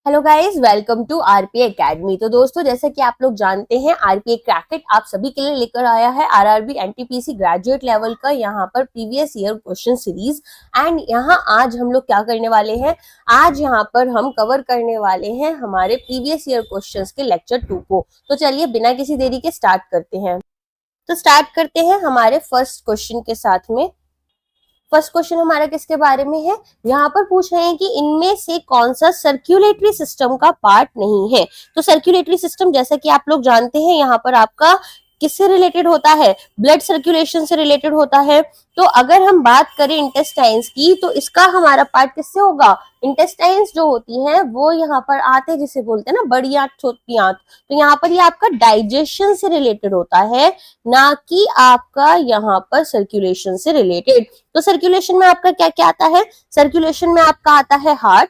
Hello guys, welcome to RPA academy. तो दोस्तों, जैसे कि आप लोग जानते हैं, आरपीए क्रैकेट आप सभी के लिए लेकर आया है आरआरबी एनटीपीसी ग्रेजुएट लेवल का यहाँ पर previous year question series. And यहाँ आज हम लोग क्या करने वाले हैं, आज यहाँ पर हम कवर करने वाले हैं हमारे प्रीवियस ईयर क्वेश्चंस के लेक्चर 2 को। तो चलिए बिना किसी देरी के स्टार्ट करते हैं। तो स्टार्ट करते हैं हमारे फर्स्ट क्वेश्चन के साथ में। फर्स्ट क्वेश्चन हमारा किसके बारे में है, यहाँ पर पूछ रहे हैं कि इनमें से कौन सा सर्कुलेटरी सिस्टम का पार्ट नहीं है। तो सर्कुलेटरी सिस्टम जैसा कि आप लोग जानते हैं, यहाँ पर आपका किससे रिलेटेड होता है, ब्लड सर्कुलेशन से रिलेटेड होता है। तो अगर हम बात करें इंटेस्टाइन्स की, तो इसका हमारा पार्ट किससे होगा, इंटेस्टाइन्स जो होती हैं वो यहाँ पर आते हैं, जिसे बोलते हैं ना बड़ी आंत छोटी आंत। तो यहाँ पर ये आपका डाइजेशन से रिलेटेड होता है, ना कि आपका यहाँ पर सर्कुलेशन से रिलेटेड। तो सर्कुलेशन में आपका क्या क्या आता है, सर्कुलेशन में आपका आता है हार्ट,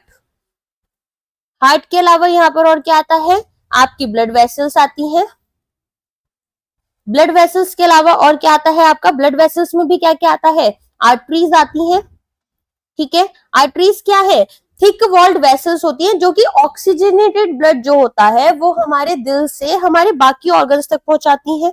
हार्ट के अलावा यहाँ पर और क्या आता है, आपकी ब्लड वेसल्स आती हैं, ब्लड वेसल्स के अलावा और क्या आता है आपका, ब्लड वेसल्स में भी क्या क्या आता है, आर्टरीज आती हैं। ठीक है, आर्टरीज क्या है, थिक वॉल्ड वेसल्स होती हैं जो कि ऑक्सीजनेटेड ब्लड जो होता है वो हमारे दिल से हमारे बाकी ऑर्गन्स तक पहुंचाती हैं।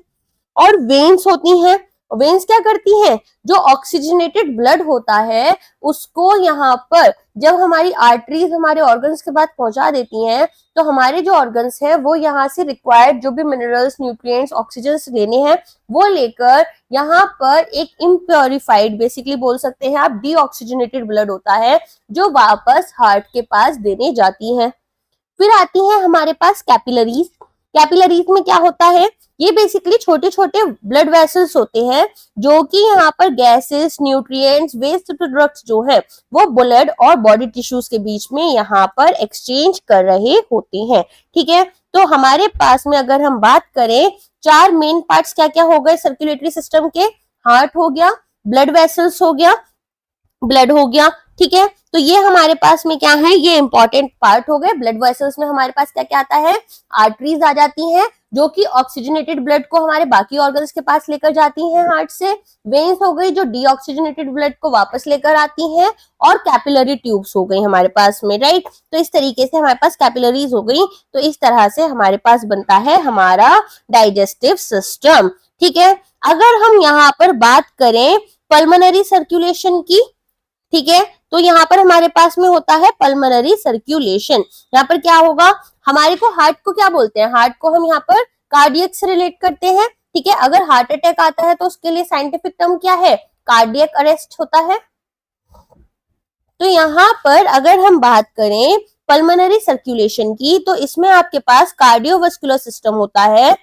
और वेन्स होती हैं, वेन्स क्या करती हैं, जो ऑक्सीजनेटेड ब्लड होता है उसको यहाँ पर जब हमारी आर्टरीज हमारे ऑर्गन्स के पास पहुंचा देती हैं, तो हमारे जो ऑर्गन्स हैं वो यहाँ से रिक्वायर्ड जो भी मिनरल्स, न्यूट्रिएंट्स, ऑक्सीजन लेने हैं वो लेकर यहाँ पर एक इम्प्योरिफाइड, बेसिकली बोल सकते हैं आप, डीऑक्सीजनेटेड ब्लड होता है जो वापस हार्ट के पास देने जाती है। फिर आती है हमारे पास कैपिलरीज। कैपिलरीज में क्या होता है, ये बेसिकली छोटे छोटे ब्लड वेसल्स होते हैं जो कि यहाँ पर गैसेस, न्यूट्रिएंट्स, वेस्ट प्रोडक्ट्स जो है वो ब्लड और बॉडी टिश्यूज के बीच में यहाँ पर एक्सचेंज कर रहे होते हैं। ठीक है, तो हमारे पास में अगर हम बात करें, चार मेन पार्ट्स क्या क्या हो गए सर्कुलेटरी सिस्टम के, हार्ट हो गया, ब्लड वेसल्स हो गया, ब्लड हो गया। ठीक है, तो ये हमारे पास में क्या है, ये इंपॉर्टेंट पार्ट हो गए। ब्लड वेसल्स में हमारे पास क्या क्या आता है, आर्टरीज आ जाती हैं जो कि ऑक्सीजनेटेड ब्लड को हमारे बाकी ऑर्गन्स के पास लेकर जाती हैं हार्ट से। वेन्स हो गई जो डीऑक्सीजनेटेड ब्लड को वापस लेकर आती हैं, और कैपिलरी ट्यूब्स हो गई हमारे पास में, राइट। तो इस तरीके से हमारे पास कैपिलरीज हो गई। तो इस तरह से हमारे पास बनता है हमारा डाइजेस्टिव सिस्टम। ठीक है, अगर हम यहाँ पर बात करें पल्मोनरी सर्कुलेशन की, ठीक है, तो यहाँ पर हमारे पास में होता है पल्मोनरी सर्कुलेशन। यहाँ पर क्या होगा, हमारे को हार्ट को क्या बोलते हैं, हार्ट को हम यहाँ पर कार्डियक से रिलेट करते हैं। ठीक है, अगर हार्ट अटैक आता है तो उसके लिए साइंटिफिक टर्म क्या है, कार्डियक अरेस्ट होता है। तो यहाँ पर अगर हम बात करें पल्मोनरी सर्कुलेशन की, तो इसमें आपके पास कार्डियोवास्कुलर सिस्टम होता है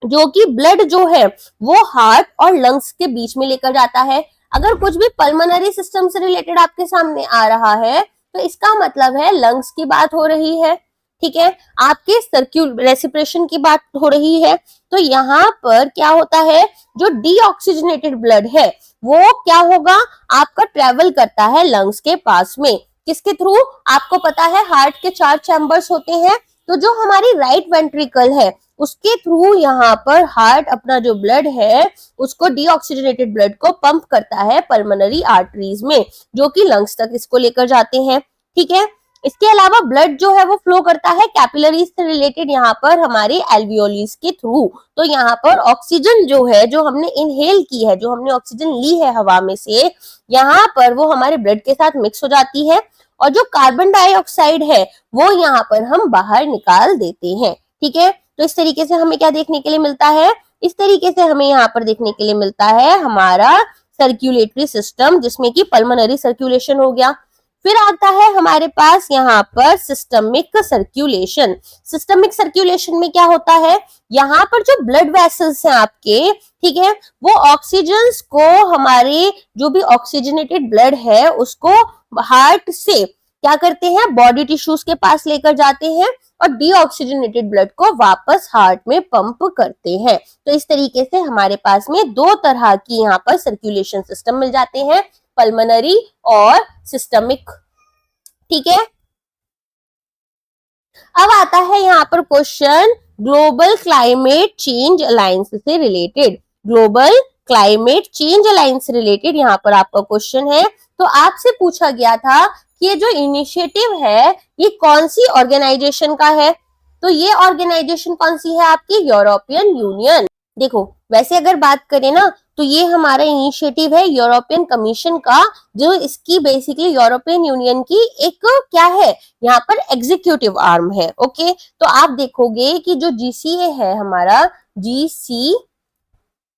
जो कि ब्लड जो है वो हार्ट और लंग्स के बीच में लेकर जाता है। अगर कुछ भी पल्मोनरी सिस्टम से रिलेटेड आपके सामने आ रहा है तो इसका मतलब है लंग्स की बात हो रही है। ठीक है, आपके रेस्पिरेशन की बात हो रही है। तो यहाँ पर क्या होता है, जो डीऑक्सीजनेटेड ब्लड है वो क्या होगा, आपका ट्रेवल करता है लंग्स के पास में, किसके थ्रू, आपको पता है हार्ट के 4 चैम्बर्स होते हैं। तो जो हमारी राइट वेंट्रिकल है उसके थ्रू यहाँ पर हार्ट अपना जो ब्लड है उसको डीऑक्सीजनेटेड ब्लड को पंप करता है पल्मोनरी आर्टरीज में, जो कि लंग्स तक इसको लेकर जाते हैं। ठीक है, इसके अलावा ब्लड जो है वो फ्लो करता है कैपिलरीज से रिलेटेड यहाँ पर हमारे एल्वियोलीज के थ्रू। तो यहाँ पर ऑक्सीजन जो है, जो हमने इनहेल की है, जो हमने ऑक्सीजन ली है हवा में से, यहाँ पर वो हमारे ब्लड के साथ मिक्स हो जाती है, और जो कार्बन डाइऑक्साइड है वो यहाँ पर हम बाहर निकाल देते हैं। ठीक है, तो इस तरीके से हमें क्या देखने के लिए मिलता है, इस तरीके से हमें यहाँ पर देखने के लिए मिलता है हमारा सर्कुलेटरी सिस्टम, जिसमें कि पल्मोनरी सर्कुलेशन हो गया। फिर आता है हमारे पास यहाँ पर सिस्टमिक सर्कुलेशन। सिस्टमिक सर्कुलेशन में क्या होता है, यहाँ पर जो ब्लड वेसल्स हैं आपके, ठीक है, वो ऑक्सीजन को, हमारे जो भी ऑक्सीजनेटेड ब्लड है उसको हार्ट से क्या करते हैं, बॉडी टिश्यूज के पास लेकर जाते हैं और डीऑक्सीजनेटेड ब्लड को वापस हार्ट में पंप करते हैं। तो इस तरीके से हमारे पास में दो तरह की यहाँ पर सर्कुलेशन सिस्टम मिल जाते हैं, पल्मोनरी और सिस्टमिक। ठीक है, अब आता है यहाँ पर question global climate change alliance से related. Global climate change alliance से रिलेटेड यहाँ पर आपका क्वेश्चन है। तो आपसे पूछा गया था कि ये जो इनिशिएटिव है ये कौन सी ऑर्गेनाइजेशन का है, तो ये ऑर्गेनाइजेशन कौन सी है आपकी, यूरोपियन यूनियन। देखो वैसे अगर बात करें ना तो ये हमारा इनिशिएटिव है यूरोपियन कमीशन का, जो इसकी बेसिकली यूरोपियन यूनियन की एक क्या है यहाँ पर एग्जीक्यूटिव आर्म है। ओके, तो आप देखोगे कि जो जीसीए है हमारा,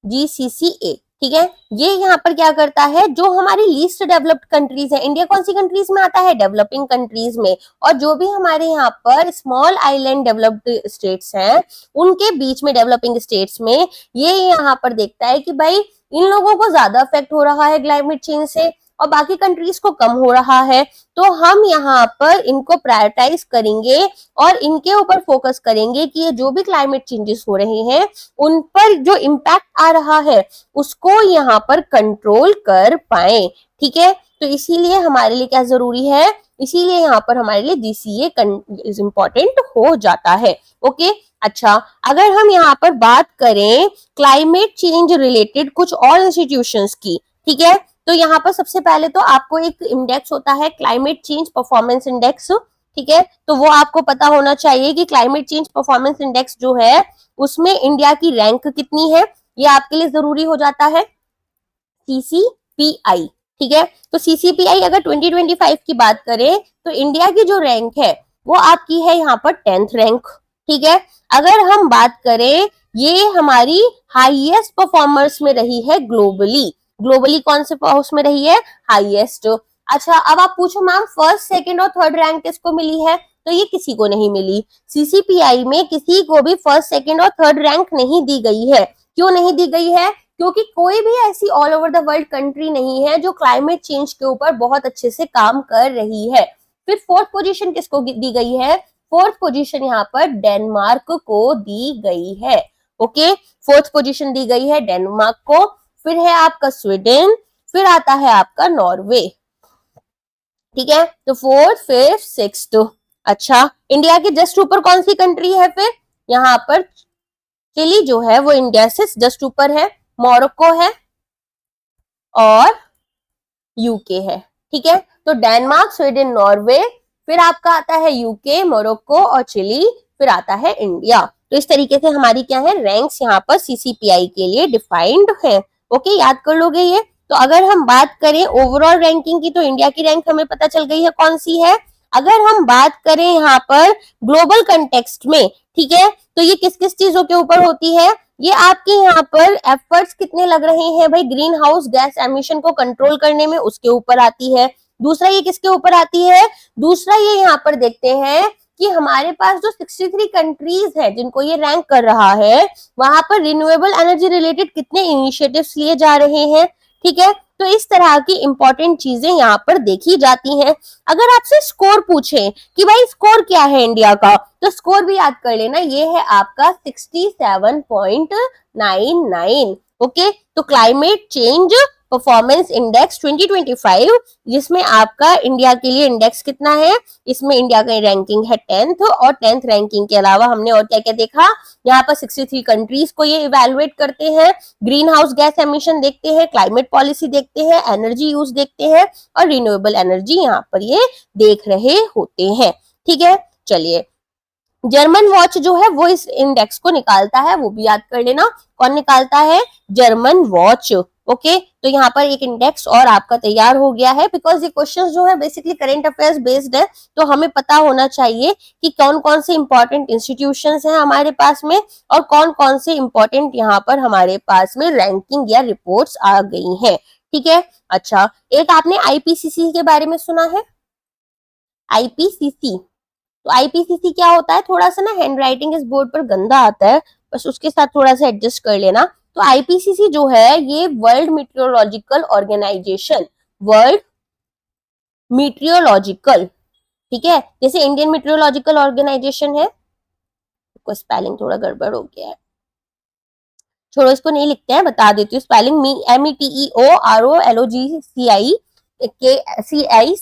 जीसीसीए, ठीक है, ये यहाँ पर क्या करता है, जो हमारी लीस्ट डेवलप्ड कंट्रीज है, इंडिया कौन सी कंट्रीज में आता है, डेवलपिंग कंट्रीज में, और जो भी हमारे यहाँ पर स्मॉल आइलैंड डेवलप्ड स्टेट्स हैं उनके बीच में, डेवलपिंग स्टेट्स में, ये यहाँ पर देखता है कि भाई इन लोगों को ज्यादा इफेक्ट हो रहा है क्लाइमेट चेंज से और बाकी कंट्रीज को कम हो रहा है, तो हम यहाँ पर इनको प्रायोरिटाइज करेंगे और इनके ऊपर फोकस करेंगे कि ये जो भी क्लाइमेट चेंजेस हो रहे हैं उन पर जो इम्पैक्ट आ रहा है उसको यहाँ पर कंट्रोल कर पाए। ठीक है, तो इसीलिए हमारे लिए क्या जरूरी है, इसीलिए यहाँ पर हमारे लिए जीसीए इम्पोर्टेंट हो जाता है। ओके, अच्छा अगर हम यहाँ पर बात करें क्लाइमेट चेंज रिलेटेड कुछ और इंस्टीट्यूशंस की, ठीक है, तो यहाँ पर सबसे पहले तो आपको एक इंडेक्स होता है क्लाइमेट चेंज परफॉर्मेंस इंडेक्स, ठीक है, तो वो आपको पता होना चाहिए कि क्लाइमेट चेंज परफॉर्मेंस इंडेक्स जो है उसमें इंडिया की रैंक कितनी है, ये आपके लिए जरूरी हो जाता है, सीसीपीआई। ठीक है, तो सीसीपीआई अगर 2025 की बात करें तो इंडिया की जो रैंक है वो आपकी है यहाँ पर 10th रैंक। ठीक है, अगर हम बात करें ये हमारी हाईएस्ट परफॉर्मर्स में रही है ग्लोबली, ग्लोबली कौन से उसमें रही है, हाईएस्ट। अच्छा अब आप पूछो मैम फर्स्ट सेकंड और थर्ड रैंक किसको मिली है, तो ये किसी को नहीं मिली, सीसीपीआई में किसी को भी फर्स्ट सेकंड और थर्ड रैंक नहीं दी गई है। क्यों नहीं दी गई है, क्योंकि कोई भी ऐसी all over the world country नहीं है जो क्लाइमेट चेंज के ऊपर बहुत अच्छे से काम कर रही है। फिर फोर्थ पोजीशन किसको दी गई है, फोर्थ पोजीशन यहाँ पर डेनमार्क को दी गई है। ओके, फोर्थ पोजीशन दी गई है डेनमार्क को, फिर है आपका स्वीडन, फिर आता है आपका नॉर्वे। ठीक है, तो फोर्थ फिफ्थ सिक्स्थ। अच्छा इंडिया के जस्ट ऊपर कौन सी कंट्री है, फिर यहाँ पर चिली जो है वो इंडिया से जस्ट ऊपर है, मोरक्को है और यूके है। ठीक है, तो डेनमार्क, स्वीडन, नॉर्वे, फिर आपका आता है यूके, मोरक्को और चिली, फिर आता है इंडिया। तो इस तरीके से हमारी क्या है रैंक्स यहाँ पर सीसीपीआई के लिए डिफाइंड है। ओके, याद कर लोगे ये। तो अगर हम बात करें ओवरऑल रैंकिंग की तो इंडिया की रैंक हमें पता चल गई है कौन सी है। अगर हम बात करें यहाँ पर ग्लोबल कंटेक्स्ट में, ठीक है, तो ये किस किस चीजों के ऊपर होती है, ये आपके यहाँ पर एफर्ट्स कितने लग रहे हैं भाई ग्रीन हाउस गैस एमिशन को कंट्रोल करने में, उसके ऊपर आती है। दूसरा ये किसके ऊपर आती है, दूसरा ये यहाँ पर देखते हैं कि हमारे पास जो 63 कंट्रीज है जिनको ये रैंक कर रहा है वहां पर रिन्यूएबल एनर्जी रिलेटेड कितने इनिशिएटिव्स लिए जा रहे हैं। ठीक है, तो इस तरह की इंपॉर्टेंट चीजें यहाँ पर देखी जाती हैं। अगर आपसे स्कोर पूछे कि भाई स्कोर क्या है इंडिया का, तो स्कोर भी याद कर लेना, ये है आपका 67.99। ओके, तो क्लाइमेट चेंज परफॉर्मेंस इंडेक्स 2025 जिसमें आपका इंडिया के लिए इंडेक्स कितना है, इसमें इंडिया का रैंकिंग है 10th, और 10th रैंकिंग के अलावा हमने और क्या क्या देखा, यहाँ पर 63 कंट्रीज को ये इवेलुएट करते हैं, ग्रीन हाउस गैस एमिशन देखते हैं, क्लाइमेट पॉलिसी देखते हैं, एनर्जी यूज देखते हैं और रिन्यूएबल एनर्जी यहाँ पर ये देख रहे होते हैं। ठीक है, चलिए जर्मन वॉच जो है वो इस इंडेक्स को निकालता है, वो भी याद कर लेना, कौन निकालता है, जर्मन वॉच। ओके, तो यहाँ पर एक इंडेक्स और आपका तैयार हो गया है, बिकॉज ये क्वेश्चन जो है बेसिकली करंट अफेयर्स बेस्ड है, तो हमें पता होना चाहिए कि कौन कौन से इंपॉर्टेंट इंस्टीट्यूशंस हैं हमारे पास में और कौन कौन से इंपॉर्टेंट यहाँ पर हमारे पास में रैंकिंग या रिपोर्ट्स आ गई हैं। ठीक है, अच्छा एक आपने आईपीसीसी के बारे में सुना है, आईपीसीसी, तो आईपीसीसी क्या होता है, थोड़ा सा ना हैंड राइटिंग इस बोर्ड पर गंदा आता है, बस उसके साथ थोड़ा सा एडजस्ट कर लेना। तो आईपीसीसी जो है ये world meteorological organisation, world meteorological, ठीक है, जैसे इंडियन मीटियोलॉजिकल ऑर्गेनाइजेशन है, को स्पेलिंग थोड़ा गड़बड़ हो गया है, छोड़ो इसको नहीं लिखते हैं, बता देती हूँ स्पेलिंग, METEOROLOGCI, GICAL,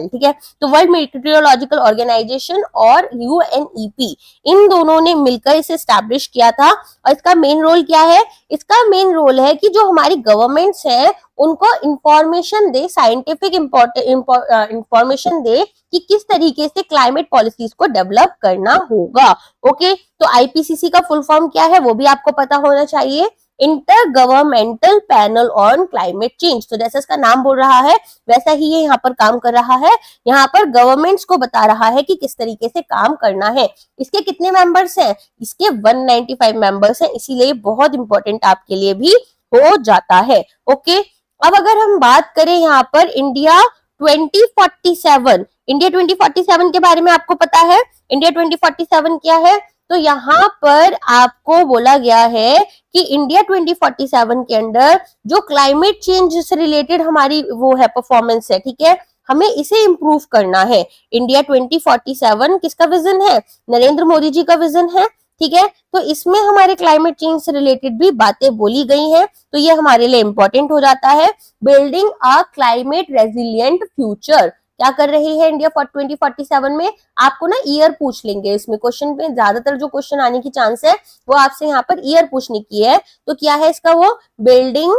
ठीक है। तो वर्ल्ड मेट्रोलॉजिकल ऑर्गेनाइजेशन और UNEP, इन दोनों ने मिलकर इसे स्टैब्लिश किया था। और इसका मेन रोल क्या है? इसका मेन रोल है कि जो हमारी गवर्नमेंट्स हैं उनको इंफॉर्मेशन दे, साइंटिफिक इंफॉर्मेशन दे कि किस तरीके से क्लाइमेट पॉलिसीज को डेवलप करना होगा। ओके, तो IPCC का फुल फॉर्म क्या है वो भी आपको पता होना चाहिए, inter governmental panel on climate change. तो जैसे इसका नाम बोल रहा है वैसा ही ये यहाँ पर काम कर रहा है, यहाँ पर गवर्नमेंट्स को बता रहा है कि किस तरीके से काम करना है। इसके कितने मेंबर्स हैं? इसके 195 मेंबर्स हैं, इसीलिए बहुत इंपॉर्टेंट आपके लिए भी हो जाता है। ओके, अब अगर हम बात करें यहाँ पर इंडिया 2047, इंडिया 2047 के बारे में आपको पता है इंडिया 2047 क्या है? तो यहाँ पर आपको बोला गया है कि इंडिया 2047 के अंदर जो क्लाइमेट चेंज से रिलेटेड हमारी वो है परफॉर्मेंस है, ठीक है, हमें इसे इंप्रूव करना है। इंडिया 2047 किसका विजन है? नरेंद्र मोदी जी का विजन है, ठीक है। तो इसमें हमारे क्लाइमेट चेंज से रिलेटेड भी बातें बोली गई हैं, तो ये हमारे लिए इंपॉर्टेंट हो जाता है। Building a climate resilient future क्या कर रही है इंडिया 2047 में? आपको ना ईयर पूछ लेंगे इसमें, क्वेश्चन में ज्यादातर जो क्वेश्चन आने की चांस है वो आपसे यहाँ पर ईयर पूछने की है। तो क्या है इसका? वो building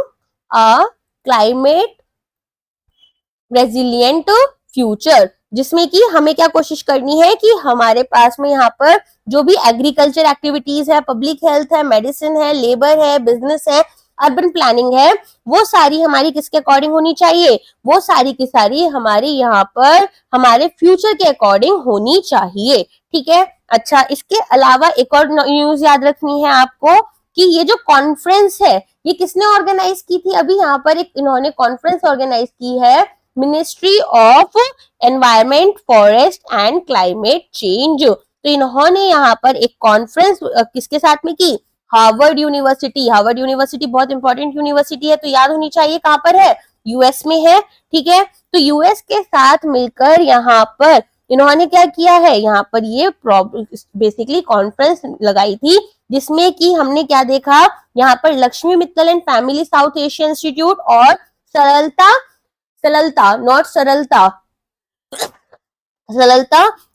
a climate resilient future, जिसमें कि हमें क्या कोशिश करनी है कि हमारे पास में यहाँ पर जो भी एग्रीकल्चर एक्टिविटीज है, पब्लिक हेल्थ है, मेडिसिन है, लेबर है, बिजनेस है, अर्बन प्लानिंग है, वो सारी हमारी किसके अकॉर्डिंग होनी चाहिए? वो सारी की सारी हमारी यहाँ पर हमारे फ्यूचर के अकॉर्डिंग होनी चाहिए, ठीक है। अच्छा, इसके अलावा एक और न्यूज याद रखनी है आपको कि ये जो कॉन्फ्रेंस है ये किसने ऑर्गेनाइज की थी? अभी यहाँ पर एक इन्होंने कॉन्फ्रेंस ऑर्गेनाइज की है, ministry of environment, forest and climate change. तो इन्होंने यहाँ पर एक कॉन्फ्रेंस किसके साथ में की? Harvard university. हार्वर्ड यूनिवर्सिटी बहुत इंपॉर्टेंट यूनिवर्सिटी है, तो याद होनी चाहिए कहाँ पर है? US में है, ठीक है। तो US के साथ मिलकर यहाँ पर इन्होंने क्या किया है? यहाँ पर ये बेसिकली कॉन्फ्रेंस लगाई थी, जिसमें कि हमने क्या देखा? यहाँ पर Lakshmi Mittal and family South Asia institute और Salata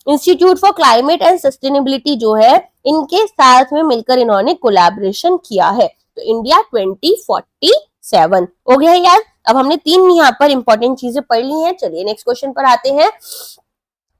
institute for climate and sustainability जो है, इनके साथ में मिलकर इन्होंने कोलैबोरेशन किया है। तो इंडिया 2047 हो गया यार। अब हमने 3 यहाँ पर इंपॉर्टेंट चीजें पढ़ ली हैं। चलिए नेक्स्ट क्वेश्चन पर आते हैं।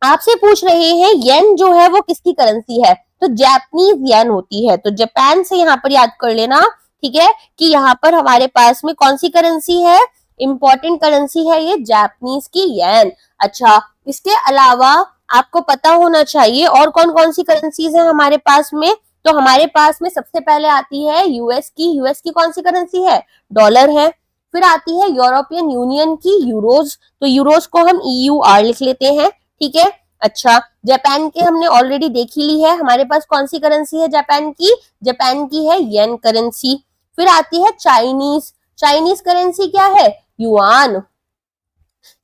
आपसे पूछ रहे हैं येन जो है वो किसकी करेंसी है? तो जापानीज येन होती है। तो जापान से यहाँ पर याद कर लेना, ठीक है, कि यहाँ पर हमारे पास में कौन सी करेंसी है? इंपॉर्टेंट करेंसी है ये जापानीज की येन। अच्छा, इसके अलावा आपको पता होना चाहिए और कौन कौन सी करेंसीज है हमारे पास में। तो हमारे पास में सबसे पहले आती है यूएस की कौन सी करेंसी है? डॉलर है। फिर आती है यूरोपियन यूनियन की यूरोज, तो यूरोज को हम EUR लिख लेते हैं, ठीक है। अच्छा, जापान के हमने ऑलरेडी देखी ली है, हमारे पास कौन सी करेंसी है जापान की? जापान की है येन करेंसी। फिर आती है चाइनीज करेंसी क्या है? युआन।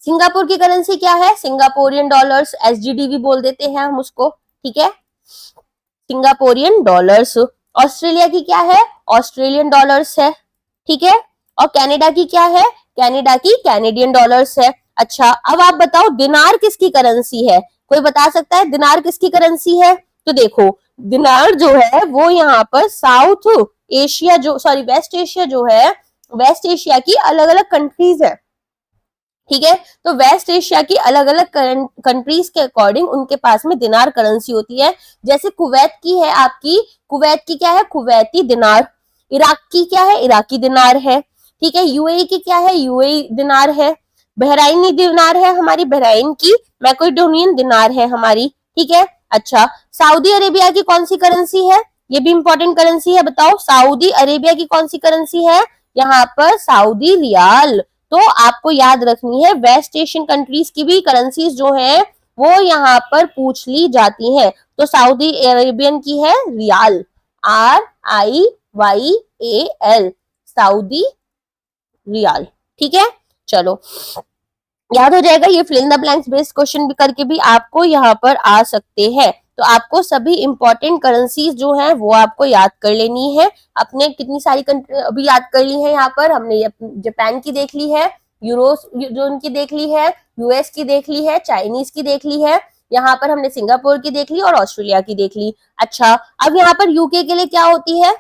सिंगापुर की करेंसी क्या है? सिंगापोरियन डॉलर्स, SGD भी बोल देते हैं हम उसको, ठीक है, सिंगापोरियन डॉलर्स। ऑस्ट्रेलिया की क्या है? ऑस्ट्रेलियन डॉलर्स है, ठीक है। और कनाडा की क्या है? कनाडा की कैनेडियन डॉलर्स है। अच्छा, अब आप बताओ दिनार किसकी करेंसी है? कोई बता सकता है दिनार किसकी करेंसी है? तो देखो, दिनार जो है वो यहाँ पर साउथ एशिया जो वेस्ट एशिया जो है, वेस्ट एशिया की अलग अलग कंट्रीज है, ठीक है। तो वेस्ट एशिया की अलग अलग कंट्रीज के अकॉर्डिंग उनके पास में दिनार करेंसी होती है। जैसे कुवैत की है आपकी, कुवैत की क्या है? कुवैती दिनार। इराक की क्या है? इराकी दिनार है, ठीक है। UAE की क्या है? UAE दिनार है। बहराइनी दिनार है हमारी, बहराइन की। मैकेडोनियन दिनार है हमारी, ठीक है। अच्छा, सऊदी अरेबिया की कौन सी करेंसी है? ये भी इंपॉर्टेंट करेंसी है, बताओ सऊदी अरेबिया की कौन सी करेंसी है? यहाँ पर सऊदी रियाल। तो आपको याद रखनी है वेस्ट एशियन कंट्रीज की भी करेंसीज जो है वो यहाँ पर पूछ ली जाती हैं। तो सऊदी अरेबियन की है रियाल, RIYAL, सऊदी रियाल, ठीक है। चलो, याद हो जाएगा। ये fill in the blanks based question भी करके भी आपको यहाँ पर आ सकते हैं। तो आपको सभी इंपॉर्टेंट करेंसीज जो है वो आपको याद कर लेनी है। अपने कितनी सारी कंट्री अभी याद कर ली है, यहाँ पर हमने जापान की देख ली है, यूरो जोन की देख ली है, यूएस की देख ली है, चाइनीज की देख ली है, यहाँ पर हमने सिंगापुर की देख ली और ऑस्ट्रेलिया की देख ली। अच्छा, अब यहाँ पर यूके के लिए क्या होती है,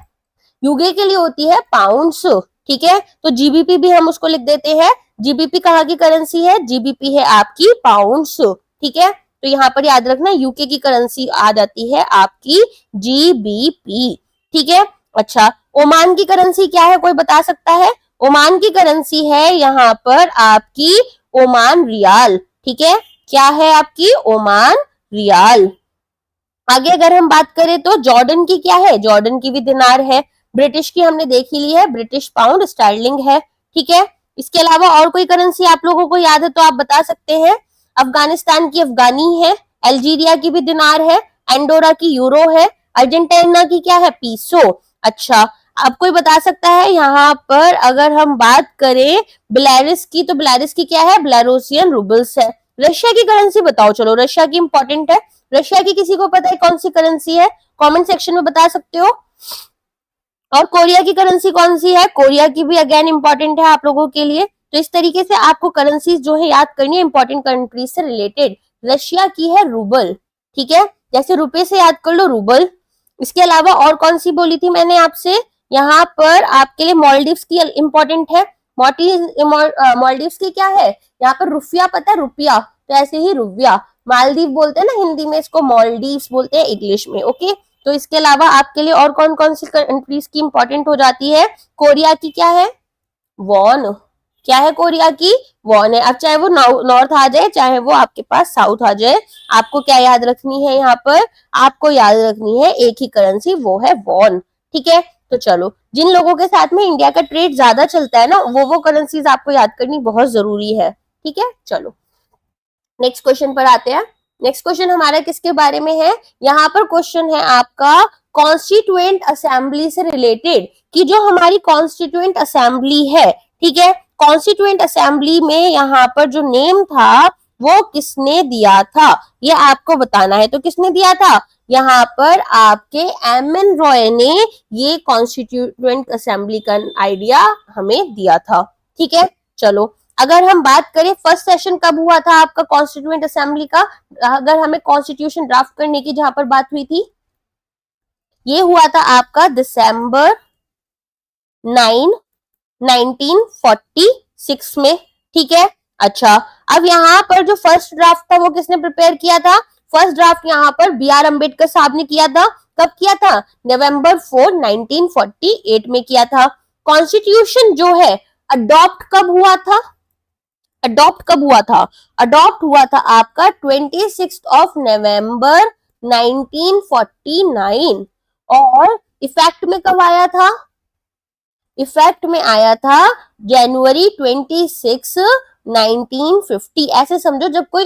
यूके के लिए होती है पाउंड्स, ठीक है, तो जीबीपी भी हम उसको लिख देते हैं। जीबीपी कहाँ की करेंसी है, जीबीपी है आपकी पाउंड्स, ठीक है, तो यहाँ पर याद रखना यूके की करेंसी आ जाती है आपकी जीबीपी, ठीक है। अच्छा, ओमान की करेंसी क्या है, कोई बता सकता है? ओमान की करेंसी है यहाँ पर आपकी ओमान रियाल, ठीक है, क्या है आपकी ओमान रियाल। आगे अगर हम बात करें तो जॉर्डन की क्या है, जॉर्डन की भी दिनार है। ब्रिटिश की हमने देख ही ली है, ब्रिटिश पाउंड स्टर्लिंग है, ठीक है। इसके अलावा और कोई करेंसी आप लोगों को याद है तो आप बता सकते हैं। अफगानिस्तान की अफगानी है, अल्जीरिया की भी दिनार है, एंडोरा की यूरो है, अर्जेंटीना की क्या है, पीसो। अच्छा, अब कोई बता सकता है यहाँ पर अगर हम बात करें बेलारूस की, तो बेलारूस की क्या है, बेलारूसियन रूबल्स है। रशिया की करेंसी बताओ, चलो रशिया की इंपॉर्टेंट है, रशिया की किसी को पता है कौन सी करेंसी है, कमेंट सेक्शन में बता सकते हो। और कोरिया की करेंसी कौन सी है, कोरिया की भी अगेन इंपॉर्टेंट है आप लोगों के लिए। तो इस तरीके से आपको करेंसीज जो है याद करनी है इंपॉर्टेंट कंट्रीज से रिलेटेड। रशिया की है रूबल, ठीक है, जैसे रुपए से याद कर लो रूबल। इसके अलावा और कौन सी बोली थी मैंने आपसे, यहाँ पर आपके लिए मॉलडीव्स की इंपॉर्टेंट है। मॉलडीव्स की क्या है, यहाँ पर रुपया पता है, रुपया, तो ऐसे ही रुपया, मालदीव बोलते हैं ना हिंदी में, इसको मॉलडीव्स बोलते हैं इंग्लिश में, ओके। तो इसके अलावा आपके लिए और कौन कौन सी कंट्रीज की इंपॉर्टेंट हो जाती है, कोरिया की क्या है, वॉन, क्या है कोरिया की, वॉन है। अब चाहे वो नॉर्थ आ जाए चाहे वो आपके पास साउथ आ जाए, आपको क्या याद रखनी है, यहाँ पर आपको याद रखनी है एक ही करेंसी, वो है वॉन, ठीक है। तो चलो, जिन लोगों के साथ में इंडिया का ट्रेड ज्यादा चलता है ना, वो करेंसीज आपको याद करनी बहुत जरूरी है, ठीक है। चलो नेक्स्ट क्वेश्चन पर आते हैं। नेक्स्ट क्वेश्चन हमारा किसके बारे में है, यहाँ पर क्वेश्चन है आपका कॉन्स्टिट्यूएंट असेंबली से रिलेटेड, कि जो हमारी कॉन्स्टिट्यूएंट असेंबली है, ठीक है, कॉन्स्टिट्यूएंट असेंबली में यहाँ पर जो नेम था वो किसने दिया था, ये आपको बताना है। तो किसने दिया था, यहाँ पर आपके एम.एन. रॉय ने ये कॉन्स्टिट्यूएंट असेंबली का आइडिया हमें दिया था, ठीक है। चलो, अगर हम बात करें फर्स्ट सेशन कब हुआ था आपका कॉन्स्टिट्यूएंट असेंबली का, अगर हमें कॉन्स्टिट्यूशन ड्राफ्ट करने की जहां पर बात हुई थी, ये हुआ था आपका दिसंबर 9 1946 में, ठीक है। अच्छा, अब यहाँ पर जो फर्स्ट ड्राफ्ट था वो किसने प्रिपेयर किया था, फर्स्ट ड्राफ्ट यहाँ पर बी.आर. अम्बेडकर साहब ने किया था। कब किया था, नवंबर 4 1948 में किया था। कॉन्स्टिट्यूशन जो है अडॉप्ट कब हुआ था, अडॉप्ट कब हुआ था, अडॉप्ट हुआ था आपका 26 ऑफ नवंबर 1949, और इफेक्ट में कब आया था, इफेक्ट में आया था जनवरी 26 1950। ऐसे समझो जब कोई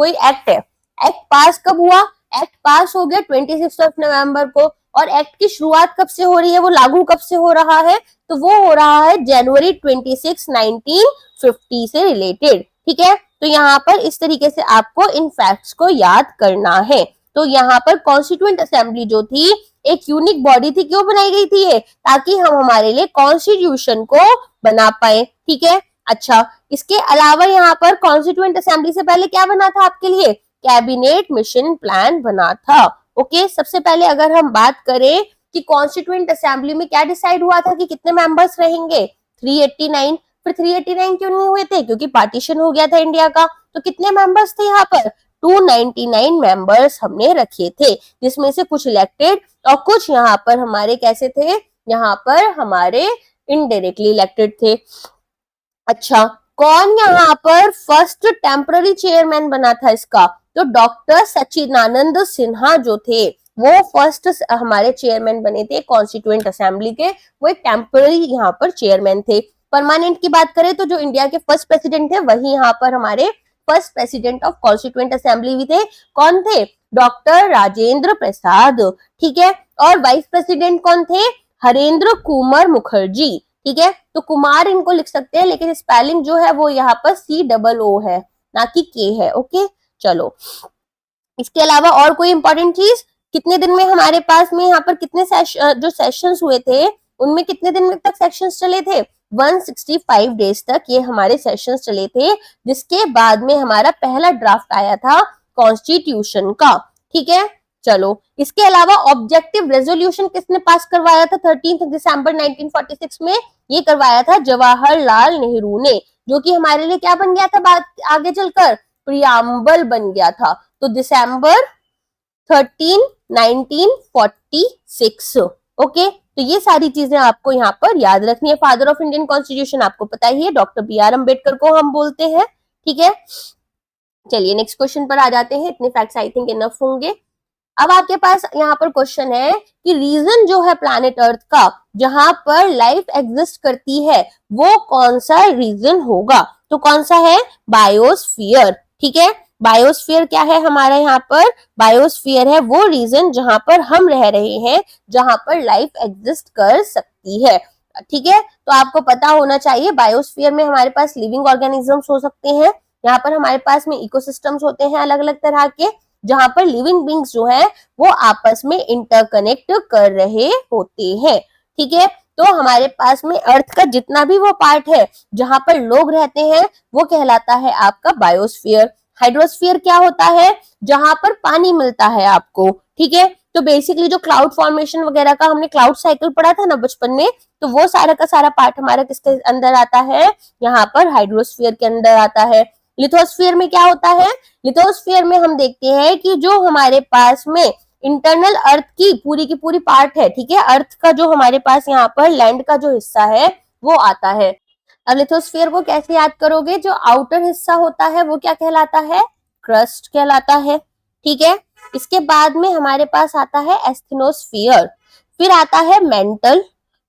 एक्ट है, एक्ट पास कब हुआ, एक्ट पास हो गया 26 ऑफ नवंबर को, और एक्ट की शुरुआत कब से हो रही है, वो लागू कब से हो रहा है, तो वो हो रहा है जनवरी 26 1950 से रिलेटेड, ठीक है। तो यहाँ पर इस तरीके से आपको इन फैक्ट्स को याद करना है। तो यहाँ पर कॉन्स्टिट्यूएंट असेंबली जो थी एक यूनिक बॉडी थी, क्यों बनाई गई थी ये, ताकि हम हमारे लिए कॉन्स्टिट्यूशन को बना पाए, ठीक है। अच्छा, इसके अलावा यहाँ पर कॉन्स्टिट्यूएंट असेंबली से पहले क्या बना था आपके लिए, कैबिनेट मिशन प्लान बना था, ओके। सबसे पहले अगर हम बात करें कि कॉन्स्टिट्यूएंट असेंबली में क्या डिसाइड हुआ था कि कितने मेंबर्स रहेंगे, 389। फिर 389 क्यों नहीं हुए थे, क्योंकि पार्टीशन हो गया था इंडिया का, तो कितने मेंबर्स थे यहाँ पर, 299 मेंबर्स हमने रखे थे, जिसमें से कुछ इलेक्टेड और कुछ यहाँ पर हमारे कैसे थे, यहाँ पर हमारे इनडायरेक्टली इलेक्टेड थे। अच्छा, कौन यहाँ पर फर्स्ट टेम्पररी चेयरमैन बना था इसका, तो डॉक्टर सच्चिदानंद सिन्हा जो थे वो फर्स्ट हमारे चेयरमैन बने थे कॉन्स्टिट्यूएंट असेंबली के, वो एक टेम्पररी यहाँ पर चेयरमैन थे। परमानेंट की बात करें तो जो इंडिया के फर्स्ट प्रेसिडेंट थे वही यहाँ पर हमारे first president of constituent assembly भी थे, कौन थे, डॉक्टर राजेंद्र प्रसाद, ठीक है। और वाइस प्रेसिडेंट कौन थे, हरेंद्र कुमार मुखर्जी, ठीक है। तो कुमार इनको लिख सकते हैं, लेकिन स्पेलिंग जो है वो यहाँ पर COO है, ना कि के है, ओके। चलो, इसके अलावा और कोई इंपॉर्टेंट चीज, कितने दिन में हमारे पास में यहाँ पर कितने जो सेशंस हुए थे उनमें कितने दिन तक सेशंस चले थे, 165 डेज तक ये हमारे सेशंस चले थे, जिसके बाद में हमारा पहला ड्राफ्ट आया था कॉन्स्टिट्यूशन का। ठीक है, चलो इसके अलावा ऑब्जेक्टिव रेजोल्यूशन किसने पास करवाया था 13 दिसंबर 1946 में? ये करवाया था जवाहरलाल नेहरू ने, जो कि हमारे लिए क्या बन गया था बाद आगे चलकर? प्रियम्बल बन गया था। तो दिसंबर 13 1946। ओके, तो ये सारी चीजें आपको यहाँ पर याद रखनी है। फादर ऑफ इंडियन कॉन्स्टिट्यूशन आपको पता ही है, डॉक्टर बी.आर. अम्बेडकर को हम बोलते हैं। ठीक है, चलिए नेक्स्ट क्वेश्चन पर आ जाते हैं। इतने फैक्ट्स आई थिंक इनफ होंगे। अब आपके पास यहाँ पर क्वेश्चन है कि रीजन जो है प्लैनेट अर्थ का जहां पर लाइफ एग्जिस्ट करती है वो कौन सा रीजन होगा? तो कौन सा है? बायोस्फीयर। ठीक है, बायोस्फीयर क्या है हमारा यहाँ पर? बायोस्फीयर है वो रीजन जहां पर हम रह रहे हैं, जहां पर लाइफ एग्जिस्ट कर सकती है। ठीक है, तो आपको पता होना चाहिए बायोस्फीयर में हमारे पास लिविंग ऑर्गेनिजम्स हो सकते हैं, यहाँ पर हमारे पास में इकोसिस्टम्स होते हैं अलग अलग तरह के, जहां पर लिविंग बींग्स जो है वो आपस में इंटरकनेक्ट कर रहे होते हैं। ठीक है, तो हमारे पास में अर्थ का जितना भी वो पार्ट है जहां पर लोग रहते हैं वो कहलाता है आपका बायोस्फीयर। हाइड्रोस्फीयर क्या होता है? जहां पर पानी मिलता है आपको। ठीक है, तो बेसिकली जो क्लाउड फॉर्मेशन वगैरह का हमने क्लाउड साइकिल पढ़ा था ना बचपन में, तो वो सारा का सारा पार्ट हमारा किसके अंदर आता है? यहाँ पर हाइड्रोस्फीयर के अंदर आता है। लिथोस्फीयर में क्या होता है? लिथोस्फीयर में हम देखते हैं कि जो हमारे पास में इंटरनल अर्थ की पूरी पार्ट है, ठीक है, अर्थ का जो हमारे पास यहाँ पर लैंड का जो हिस्सा है वो आता है। अब लिथोस्फीयर को कैसे याद करोगे? जो आउटर हिस्सा होता है वो क्या कहलाता है? क्रस्ट कहलाता है। ठीक है, इसके बाद में हमारे पास आता है एस्थेनोस्फीयर, फिर आता है मेंटल,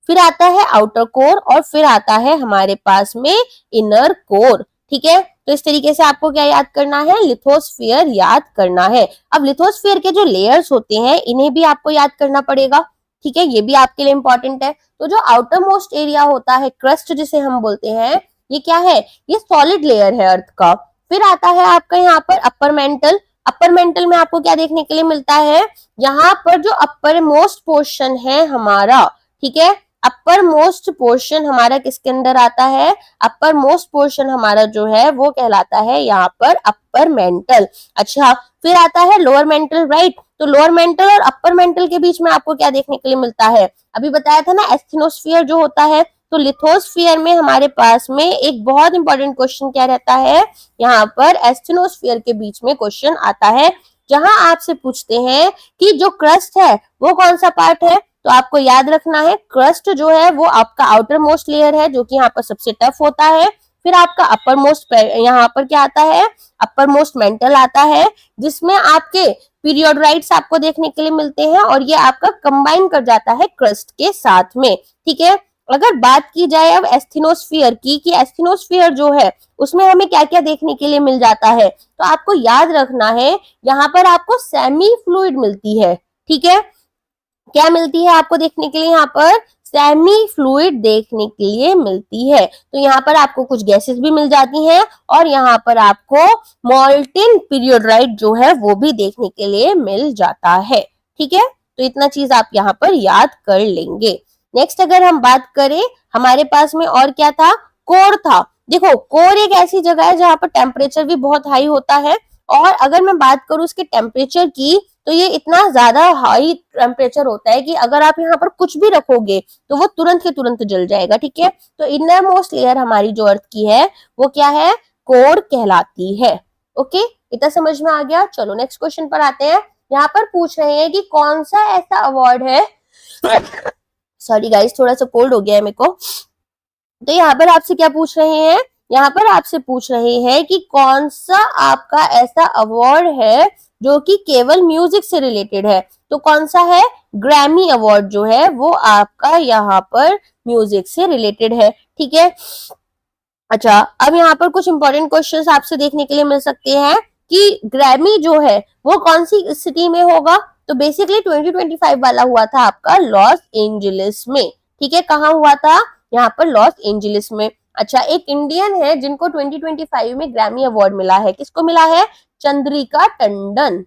फिर आता है आउटर कोर और फिर आता है हमारे पास में इनर कोर। ठीक है, तो इस तरीके से आपको क्या याद करना है? लिथोस्फीयर याद करना है। अब लिथोस्फीयर के जो लेयर्स होते हैं इन्हें भी आपको याद करना पड़ेगा। ठीक है, ये भी आपके लिए इंपॉर्टेंट है। तो जो आउटर मोस्ट एरिया होता है क्रस्ट जिसे हम बोलते हैं, ये क्या है? ये सॉलिड लेयर है अर्थ का। फिर आता है आपका यहाँ पर अपर मेंटल। अपर मेंटल में आपको क्या देखने के लिए मिलता है? यहाँ पर जो अपर मोस्ट पोर्शन है हमारा, ठीक है, अपर मोस्ट पोर्शन हमारा किसके अंदर आता है? अपर मोस्ट पोर्शन हमारा जो है वो कहलाता है यहाँ पर अपर मेंटल। अच्छा, फिर आता है लोअर मेंटल, राइट? तो लोअर मेंटल और अपर मेंटल के बीच में आपको क्या देखने के लिए मिलता है? अभी बताया था ना एस्थेनोस्फीयर जो होता है। तो लिथोस्फीयर में हमारे पास में एक बहुत इंपॉर्टेंट क्वेश्चन क्या रहता है? यहाँ पर एस्थेनोस्फीयर के बीच में क्वेश्चन आता है, जहां आपसे पूछते हैं कि जो क्रस्ट है वो कौन सा पार्ट है? तो आपको याद रखना है क्रस्ट जो है वो आपका आउटर मोस्ट लेयर है, जो कि यहाँ पर सबसे टफ होता है। फिर आपका अपर मोस्ट यहाँ पर क्या आता है? अपर मोस्ट मेंटल आता है, जिसमें आपके पीरियोडाइट्स आपको देखने के लिए मिलते हैं और ये आपका कंबाइन कर जाता है क्रस्ट के साथ में। ठीक है, अगर बात की जाए अब एस्थेनोस्फीयर की, कि एस्थेनोस्फीयर जो है उसमें हमें क्या क्या देखने के लिए मिल जाता है, तो आपको याद रखना है यहाँ पर आपको सेमी फ्लूइड मिलती है। ठीक है, क्या मिलती है आपको देखने के लिए? यहाँ पर सेमी फ्लूइड देखने के लिए मिलती है। तो यहाँ पर आपको कुछ गैसेस भी मिल जाती हैं और यहाँ पर आपको मोल्टेन पीरियोडाइट जो है वो भी देखने के लिए मिल जाता है। ठीक है, तो इतना चीज आप यहाँ पर याद कर लेंगे। नेक्स्ट अगर हम बात करें, हमारे पास में और क्या था? कोर था। देखो, कोर एक ऐसी जगह है जहां पर टेम्परेचर भी बहुत हाई होता है, और अगर मैं बात करूं इसके टेम्परेचर की, तो ये इतना ज्यादा हाई टेम्परेचर होता है कि अगर आप यहाँ पर कुछ भी रखोगे तो वो तुरंत के तुरंत जल जाएगा। ठीक है, तो इनर मोस्ट लेयर हमारी जो अर्थ की है वो क्या है? कोर कहलाती है। ओके, इतना समझ में आ गया? चलो नेक्स्ट क्वेश्चन पर आते हैं। यहाँ पर पूछ रहे हैं कि कौन सा ऐसा अवार्ड है सॉरी गाइस, थोड़ा सा कोल्ड हो गया है मेरे को। तो यहाँ पर आपसे क्या पूछ रहे हैं? यहाँ पर आपसे पूछ रहे हैं कि कौन सा आपका ऐसा अवार्ड है जो कि केवल म्यूजिक से रिलेटेड है। तो कौन सा है? ग्रैमी अवार्ड जो है वो आपका यहाँ पर म्यूजिक से रिलेटेड है। ठीक है, अच्छा, अब यहाँ पर कुछ इंपॉर्टेंट क्वेश्चंस आपसे देखने के लिए मिल सकते हैं कि ग्रैमी जो है वो कौन सी सिटी में होगा। तो बेसिकली 2025 वाला हुआ था आपका लॉस एंजलिस में। ठीक है, कहाँ हुआ था? यहाँ पर लॉस एंजलिस में। अच्छा, एक इंडियन है जिनको 2025 में ग्रैमी अवार्ड मिला है। किसको मिला है? चंद्रिका टंडन।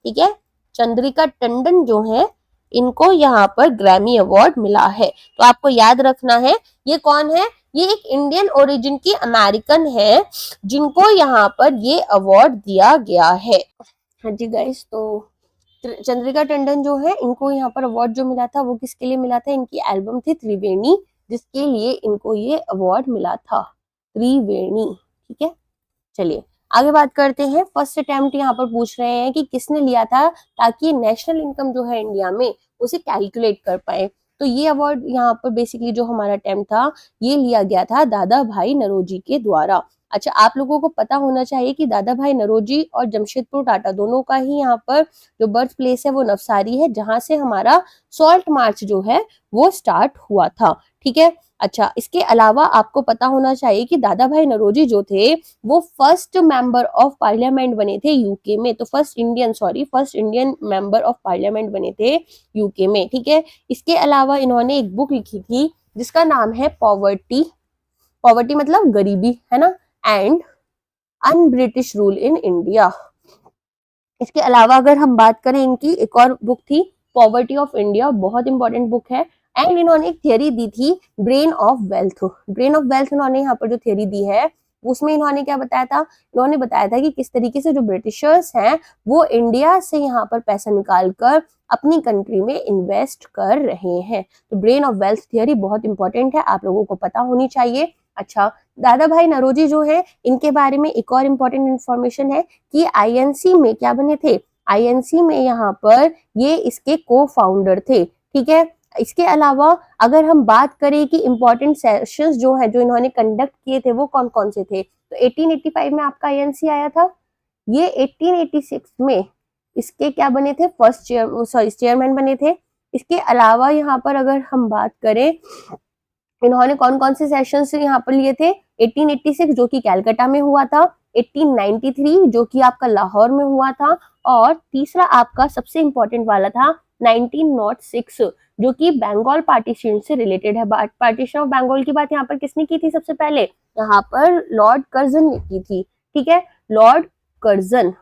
ठीक है, चंद्रिका टंडन जो है इनको यहाँ पर ग्रैमी अवार्ड मिला है। तो आपको याद रखना है ये कौन है, ये एक इंडियन ओरिजिन की अमेरिकन है जिनको यहाँ पर ये अवार्ड दिया गया है। हाँ जी गाइस, तो चंद्रिका टंडन जो है इनको यहाँ पर अवार्ड जो मिला था वो किसके लिए मिला था, इनकी एल्बम थी त्रिवेणी जिसके लिए इनको ये अवार्ड मिला था, त्रिवेणी। ठीक है, चलिए आगे बात करते हैं। फर्स्ट अटेम्प्ट यहाँ पर पूछ रहे हैं कि किसने लिया था ताकि नेशनल इनकम जो है इंडिया में उसे कैलकुलेट कर पाए। तो ये अवार्ड यहाँ पर बेसिकली जो हमारा अटेम्प्ट था ये लिया गया था दादा भाई नौरोजी के द्वारा। अच्छा, आप लोगों को पता होना चाहिए कि दादा भाई नौरोजी और जमशेदपुर टाटा दोनों का ही यहाँ पर जो बर्थ प्लेस है वो नवसारी है, जहां से हमारा सॉल्ट मार्च जो है वो स्टार्ट हुआ था। ठीक है, अच्छा इसके अलावा आपको पता होना चाहिए कि दादा भाई नौरोजी जो थे वो फर्स्ट मेंबर ऑफ पार्लियामेंट बने थे यूके में। तो first Indian member of parliament बने थे यूके में। ठीक है, इसके अलावा इन्होंने एक बुक लिखी थी जिसका नाम है पॉवर्टी, पॉवर्टी मतलब गरीबी है ना, and un British rule in India. इसके अलावा अगर हम बात करें इनकी एक और बुक थी पॉवर्टी ऑफ इंडिया, बहुत इंपॉर्टेंट बुक है। एंड इन्होंने एक थियरी दी थी brain of wealth. Brain of wealth इन्होंने यहाँ पर जो थियरी दी है उसमें इन्होंने क्या बताया था, इन्होंने बताया था कि किस तरीके से जो ब्रिटिशर्स हैं वो इंडिया से यहाँ पर पैसा निकाल कर अपनी कंट्री में इन्वेस्ट कर रहे हैं। तो ब्रेन ऑफ वेल्थ थियरी बहुत इंपॉर्टेंट है, आप लोगों को पता होनी चाहिए। अच्छा, दादा भाई नौरोजी जो है इनके बारे में एक और इम्पोर्टेंट इंफॉर्मेशन है कि आईएनसी में क्या बने थे, आईएनसी में यहाँ पर ये इसके को फाउंडर थे। ठीक है, इसके अलावा अगर हम बात करें कि इंपॉर्टेंट सेशंस जो है जो इन्होंने कंडक्ट किए थे वो कौन कौन से थे, तो 1885 में आपका आईएनसी आया था, ये 1886 में इसके क्या बने थे, फर्स्ट चेयरमैन बने थे। इसके अलावा यहाँ पर अगर हम बात करें इन्होंने कौन कौन से सेशन यहाँ पर लिए थे, 1886 जो कि कैलकाटा में हुआ था, 1893 जो कि आपका लाहौर में हुआ था, और तीसरा आपका सबसे इंपॉर्टेंट वाला था 1906 जो कि बंगाल पार्टीशन से रिलेटेड है। पार्टीशन ऑफ बंगाल की बात यहाँ पर किसने की थी, सबसे पहले यहाँ पर लॉर्ड कर्जन ने की थी। ठीक है, लॉर्ड कर्जन।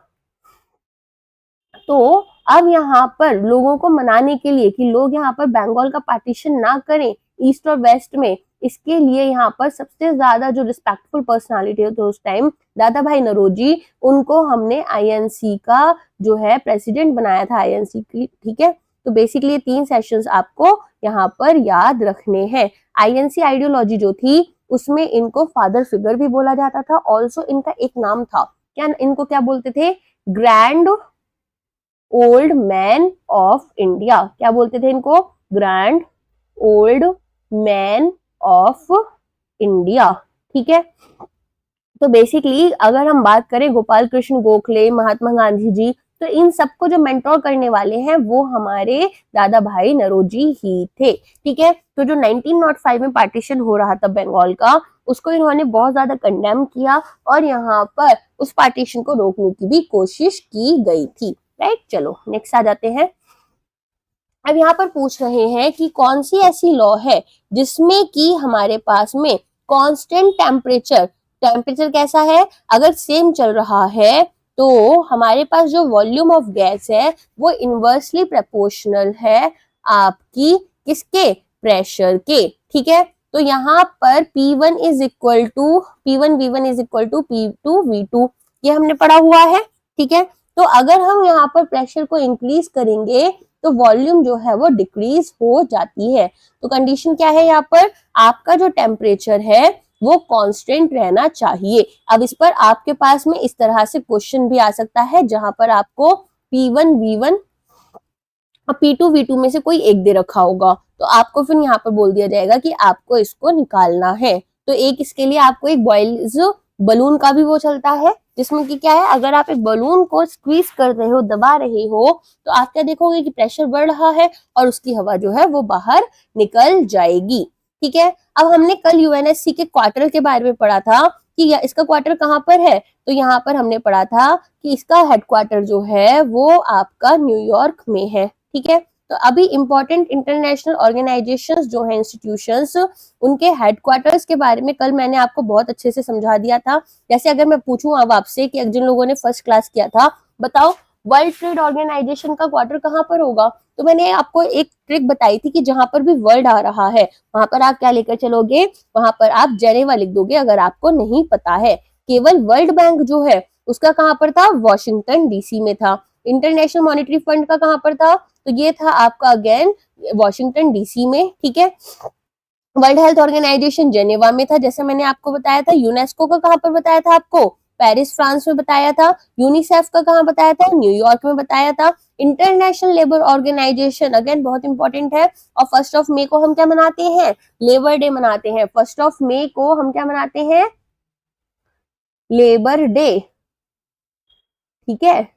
तो अब यहाँ पर लोगों को मनाने के लिए कि लोग यहाँ पर बंगाल का पार्टीशन ना करें ईस्ट और वेस्ट में, इसके लिए यहाँ पर सबसे ज्यादा जो रिस्पेक्टफुल पर्सनालिटी है तो उस टाइम दादा भाई नौरोजी, उनको हमने आईएनसी का जो है प्रेसिडेंट बनाया था आईएनसी की। ठीक है, तो बेसिकली ये 3 सेशंस आपको यहाँ पर याद रखने हैं। आईएनसी आइडियोलॉजी जो थी उसमें इनको फादर फिगर भी बोला जाता था, ऑल्सो इनका एक नाम था, क्या इनको क्या बोलते थे, grand old man of India. क्या बोलते थे इनको, grand old man of India. ठीक है, तो बेसिकली अगर हम बात करें गोपाल कृष्ण गोखले, महात्मा गांधी जी, तो इन सबको जो मेंटोर करने वाले हैं वो हमारे दादा भाई नौरोजी ही थे। ठीक है, तो जो 1905 में पार्टीशन हो रहा था बंगाल का, उसको इन्होंने बहुत ज्यादा कंडेम किया और यहाँ पर उस पार्टीशन को रोकने की भी कोशिश की गई थी। राइट, चलो नेक्स्ट आ जाते हैं। अब यहाँ पर पूछ रहे हैं कि कौन सी ऐसी लॉ है जिसमें कि हमारे पास में कांस्टेंट टेम्परेचर कैसा है, अगर सेम चल रहा है तो हमारे पास जो वॉल्यूम ऑफ गैस है वो इनवर्सली प्रोपोर्शनल है आपकी किसके, प्रेशर के। ठीक है, तो यहाँ पर P1 is equal to P1V1 is equal to P2V2, ये हमने पढ़ा हुआ है। ठीक है, तो अगर हम यहाँ पर प्रेशर को इंक्रीज करेंगे तो वॉल्यूम जो है वो डिक्रीज हो जाती है। तो कंडीशन क्या है यहाँ पर, आपका जो टेम्परेचर है वो कांस्टेंट रहना चाहिए। अब इस पर आपके पास में इस तरह से क्वेश्चन भी आ सकता है जहां पर आपको P1V1 और P2V2 में से कोई एक दे रखा होगा, तो आपको फिर यहाँ पर बोल दिया जाएगा कि आपको इसको निकालना है। तो एक इसके लिए आपको एक बॉयल्स बलून का भी वो चलता है जिसमें कि क्या है, अगर आप एक बलून को स्क्वीज कर रहे हो, दबा रहे हो, तो आप क्या देखोगे कि प्रेशर बढ़ रहा है और उसकी हवा जो है वो बाहर निकल जाएगी। ठीक है, अब हमने कल यूएनएससी के क्वार्टर के बारे में पढ़ा था कि इसका क्वार्टर कहाँ पर है, तो यहाँ पर हमने पढ़ा था कि इसका हेडक्वार्टर जो है वो आपका न्यूयॉर्क में है। ठीक है, तो अभी इंपॉर्टेंट इंटरनेशनल ऑर्गेनाइजेशंस जो है, इंस्टीट्यूशंस, उनके हेडक्वार्टर्स के बारे में कल मैंने आपको बहुत अच्छे से समझा दिया था। जैसे अगर मैं पूछूं अब आपसे कि जिन लोगों ने फर्स्ट क्लास किया था, बताओ वर्ल्ड ट्रेड ऑर्गेनाइजेशन का क्वार्टर कहाँ पर होगा? तो मैंने आपको एक ट्रिक बताई थी कि जहां पर भी वर्ल्ड आ रहा है वहां पर आप क्या लेकर चलोगे, वहां पर आप जेनेवा लिख दोगे अगर आपको नहीं पता है। केवल वर्ल्ड बैंक जो है उसका कहां पर था? वॉशिंगटन डीसी में था। इंटरनेशनल मॉनेटरी फंड का कहां पर था? तो ये था आपका अगेन वॉशिंगटन डीसी में, ठीक है। वर्ल्ड हेल्थ ऑर्गेनाइजेशन जेनेवा में था, जैसे मैंने आपको बताया था। यूनेस्को का कहां पर बताया था आपको? पेरिस फ्रांस में बताया था। यूनिसेफ का कहां बताया था? न्यूयॉर्क में बताया था। इंटरनेशनल लेबर ऑर्गेनाइजेशन अगेन बहुत इंपॉर्टेंट है। और 1 मई को हम क्या मनाते हैं? लेबर डे मनाते हैं। 1 मई को हम क्या मनाते हैं? लेबर डे, ठीक है।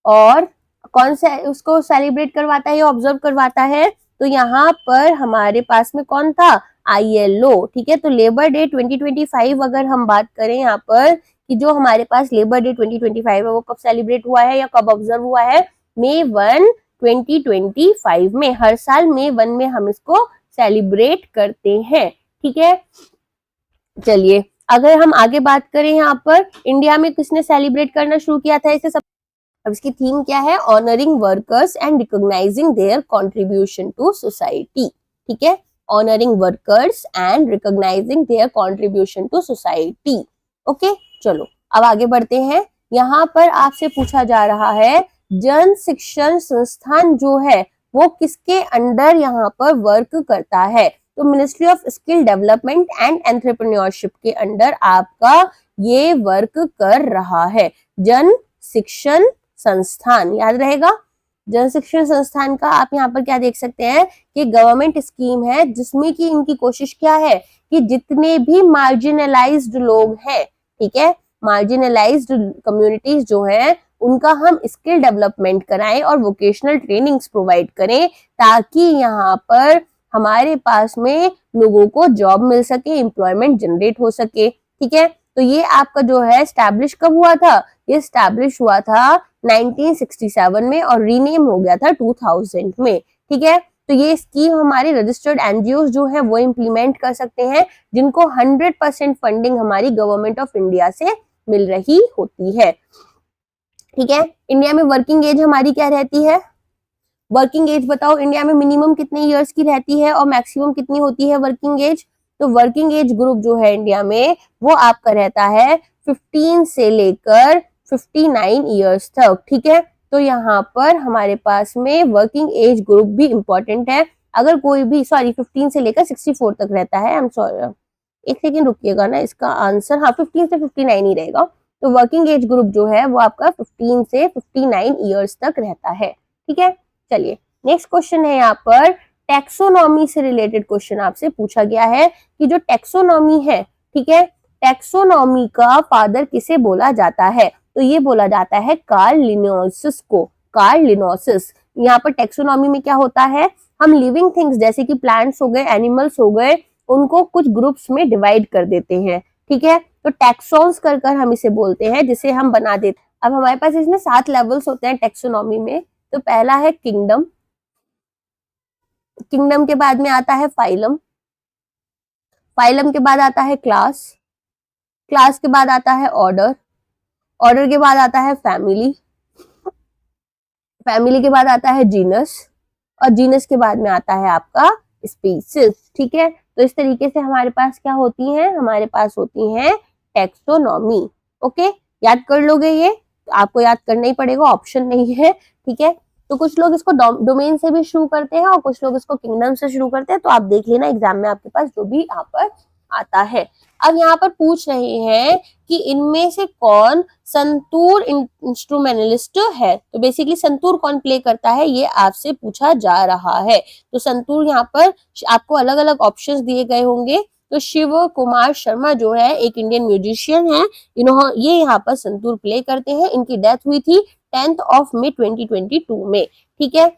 और कौन सा उसको सेलिब्रेट करवाता है या ऑब्जर्व करवाता है? तो यहाँ पर हमारे पास में कौन था? ILO, ठीक है। तो लेबर डे 2025 अगर हम बात करें यहाँ पर कि जो हमारे पास लेबर डे 2025 है वो कब सेलिब्रेट हुआ है या कब ऑब्जर्व हुआ है? May 1, 2025 में। हर साल May 1 में हम इसको सेलिब्रेट करते हैं, ठीक है। चलिए अगर हम आगे बात करें यहाँ पर इंडिया में किसने सेलिब्रेट करना शुरू किया था इसे? अब इसकी थीम क्या है? Honouring workers and recognising their contribution to society, ठीक है। Honouring workers and recognising their contribution to society, okay. चलो अब आगे बढ़ते हैं। यहाँ पर आपसे पूछा जा रहा है जन शिक्षण संस्थान जो है वो किसके अंडर यहाँ पर वर्क करता है? तो ministry of skill development and entrepreneurship के अंडर आपका ये वर्क कर रहा है। जन शिक्षण संस्थान, याद रहेगा। जन शिक्षण संस्थान का आप यहाँ पर क्या देख सकते हैं कि गवर्नमेंट स्कीम है जिसमें कि इनकी कोशिश क्या है कि जितने भी मार्जिनलाइज्ड लोग हैं, ठीक है, मार्जिनलाइज्ड कम्युनिटीज जो हैं उनका हम स्किल डेवलपमेंट कराएं और वोकेशनल ट्रेनिंग्स प्रोवाइड करें ताकि यहाँ पर हमारे पास में लोगों को जॉब मिल सके, एम्प्लॉयमेंट जनरेट हो सके, ठीक है। तो ये आपका जो है स्टैब्लिश कब हुआ था? ये स्टैब्लिश हुआ था 1967 में और रीनेम हो गया था 2000 में, ठीक है। तो ये स्कीम हमारे रजिस्टर्ड एनजीओ जो है वो इम्प्लीमेंट कर सकते हैं जिनको 100% फंडिंग हमारी गवर्नमेंट ऑफ इंडिया से मिल रही होती है, ठीक है। इंडिया में वर्किंग एज हमारी क्या रहती है? वर्किंग एज बताओ इंडिया में मिनिमम कितने इयर्स की रहती है और मैक्सिमम कितनी होती है वर्किंग एज? तो वर्किंग एज ग्रुप जो है इंडिया में वो आपका रहता है 15 से लेकर 59 इयर्स तक, ठीक है। तो यहाँ पर हमारे पास में वर्किंग एज ग्रुप भी इंपॉर्टेंट है। अगर कोई भी 15 से लेकर 64 तक रहता है, आई एम सॉरी एक सेकेंड रुकिएगा ना, इसका आंसर 15 से 59 ही रहेगा। तो वर्किंग एज ग्रुप जो है वो आपका 15 से 59 इयर्स तक रहता है, ठीक है। चलिए नेक्स्ट क्वेश्चन है यहाँ पर टैक्सोनॉमी से रिलेटेड क्वेश्चन आपसे पूछा गया है कि जो टैक्सोनॉमी है, ठीक है, टैक्सोनॉमी का फादर किसे बोला जाता है? तो ये बोला जाता है कार्ल लिनोसिस को। कार्ल लिनोसिस। यहाँ पर टैक्सोनॉमी में क्या होता है? हम लिविंग थिंग्स जैसे कि प्लांट्स हो गए, एनिमल्स हो गए, उनको कुछ ग्रुप्स में डिवाइड कर देते हैं, ठीक है। तो टैक्सॉन्स कर कर हम इसे बोलते हैं जिसे हम बना देते हैं। अब हमारे पास इसमें 7 लेवल्स होते हैं टैक्सोनॉमी में। तो पहला है किंगडम, किंगडम के बाद में आता है फाइलम, फाइलम के बाद आता है क्लास, क्लास के बाद आता है ऑर्डर, ऑर्डर के बाद आता है फैमिली, फैमिली के बाद आता है जीनस और जीनस के बाद में आता है आपका स्पीसीज, ठीक है। तो इस तरीके से हमारे पास क्या होती हैं? हमारे पास होती हैं टैक्सोनॉमी, ओके। याद कर लोगे ये? आपको याद करना ही पड़ेगा, ऑप्शन नहीं है, ठीक है। तो कुछ लोग इसको डोमेन से भी शुरू करते हैं और कुछ लोग इसको किंगडम से शुरू करते हैं, तो आप देख लेना एग्जाम में आपके पास जो भी यहाँ पर आता है। अब यहाँ पर पूछ रहे हैं कि इनमें से कौन संतूर इंस्ट्रूमेंटलिस्ट है। तो बेसिकली संतूर कौन प्ले करता है ये आपसे पूछा जा रहा है। तो संतूर यहाँ पर आपको अलग अलग ऑप्शंस दिए गए होंगे। तो शिव कुमार शर्मा जो है एक इंडियन म्यूजिशियन है, ये यहाँ पर संतूर प्ले करते हैं। इनकी डेथ हुई थी 10 मई 2022 में, ठीक है।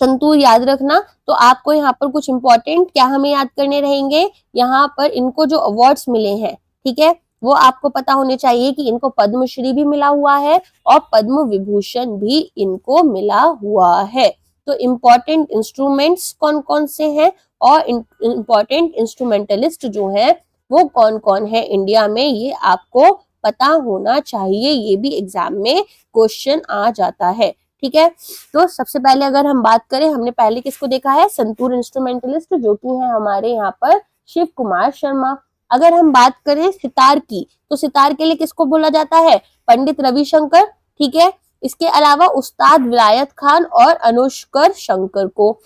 संतूर याद रखना। तो आपको यहाँ पर कुछ इंपॉर्टेंट क्या हमें याद करने रहेंगे? यहाँ पर इनको जो अवार्ड्स मिले हैं, ठीक है, वो आपको पता होने चाहिए कि इनको पद्मश्री भी मिला हुआ है और पद्म विभूषण भी इनको मिला हुआ है। तो इम्पोर्टेंट इंस्ट्रूमेंट्स कौन कौन से हैं और इम्पोर्टेंट इंस्ट्रूमेंटलिस्ट जो है वो कौन कौन है इंडिया में, ये आपको पता होना चाहिए, ये भी एग्जाम में क्वेश्चन आ जाता है। ठीक है, तो सबसे पहले अगर हम बात करें, हमने पहले किसको देखा है, संतूर इंस्ट्रूमेंटलिस्ट, जो कि है हमारे यहाँ पर शिव कुमार शर्मा। अगर हम बात करें सितार की, तो सितार के लिए किसको बोला जाता है, पंडित रविशंकर। ठीक है, इसके अलावा उस्ताद विलायत खान और अनुष्कर शंकर को।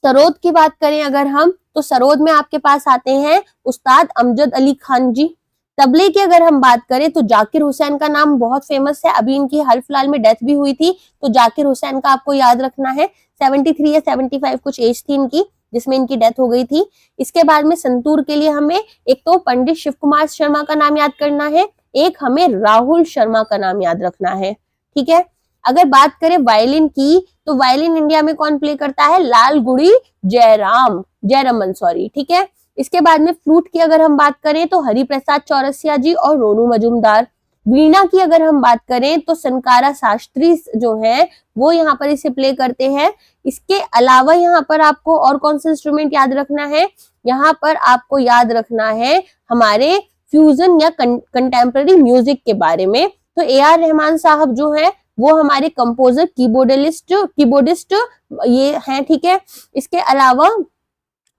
सरोद की बात करें अगर हम, तो सरोद में आपके पास आते हैं उस्ताद अमजद अली खान जी। तबले की अगर हम बात करें तो जाकिर हुसैन का नाम बहुत फेमस है, अभी इनकी हाल फिलहाल में डेथ भी हुई थी, तो जाकिर हुसैन का आपको याद रखना है। 73 या 75 कुछ एज थी इनकी जिसमें इनकी डेथ हो गई थी। इसके बाद में संतूर के लिए हमें एक तो पंडित शिव कुमार शर्मा का नाम याद करना है, एक हमें राहुल शर्मा का नाम याद रखना है। ठीक है, अगर बात करें वायलिन की, तो वायलिन इंडिया में कौन प्ले करता है, लालगुड़ी जयरमन सॉरी। ठीक है, इसके बाद में फ्लूट की अगर हम बात करें तो हरिप्रसाद चौरसिया जी और रोनू मजूमदार। वीणा की अगर हम बात करें तो सनकारा शास्त्री जो है वो यहाँ पर इसे प्ले करते हैं। इसके अलावा यहाँ पर आपको और कौन सा इंस्ट्रूमेंट याद रखना है, यहाँ पर आपको याद रखना है हमारे फ्यूजन या कंटेम्प्रेरी म्यूजिक के बारे में। तो ए.आर. रहमान साहब जो है वो हमारे कंपोजर कीबोर्डिस्ट ये हैं। ठीक है, इसके अलावा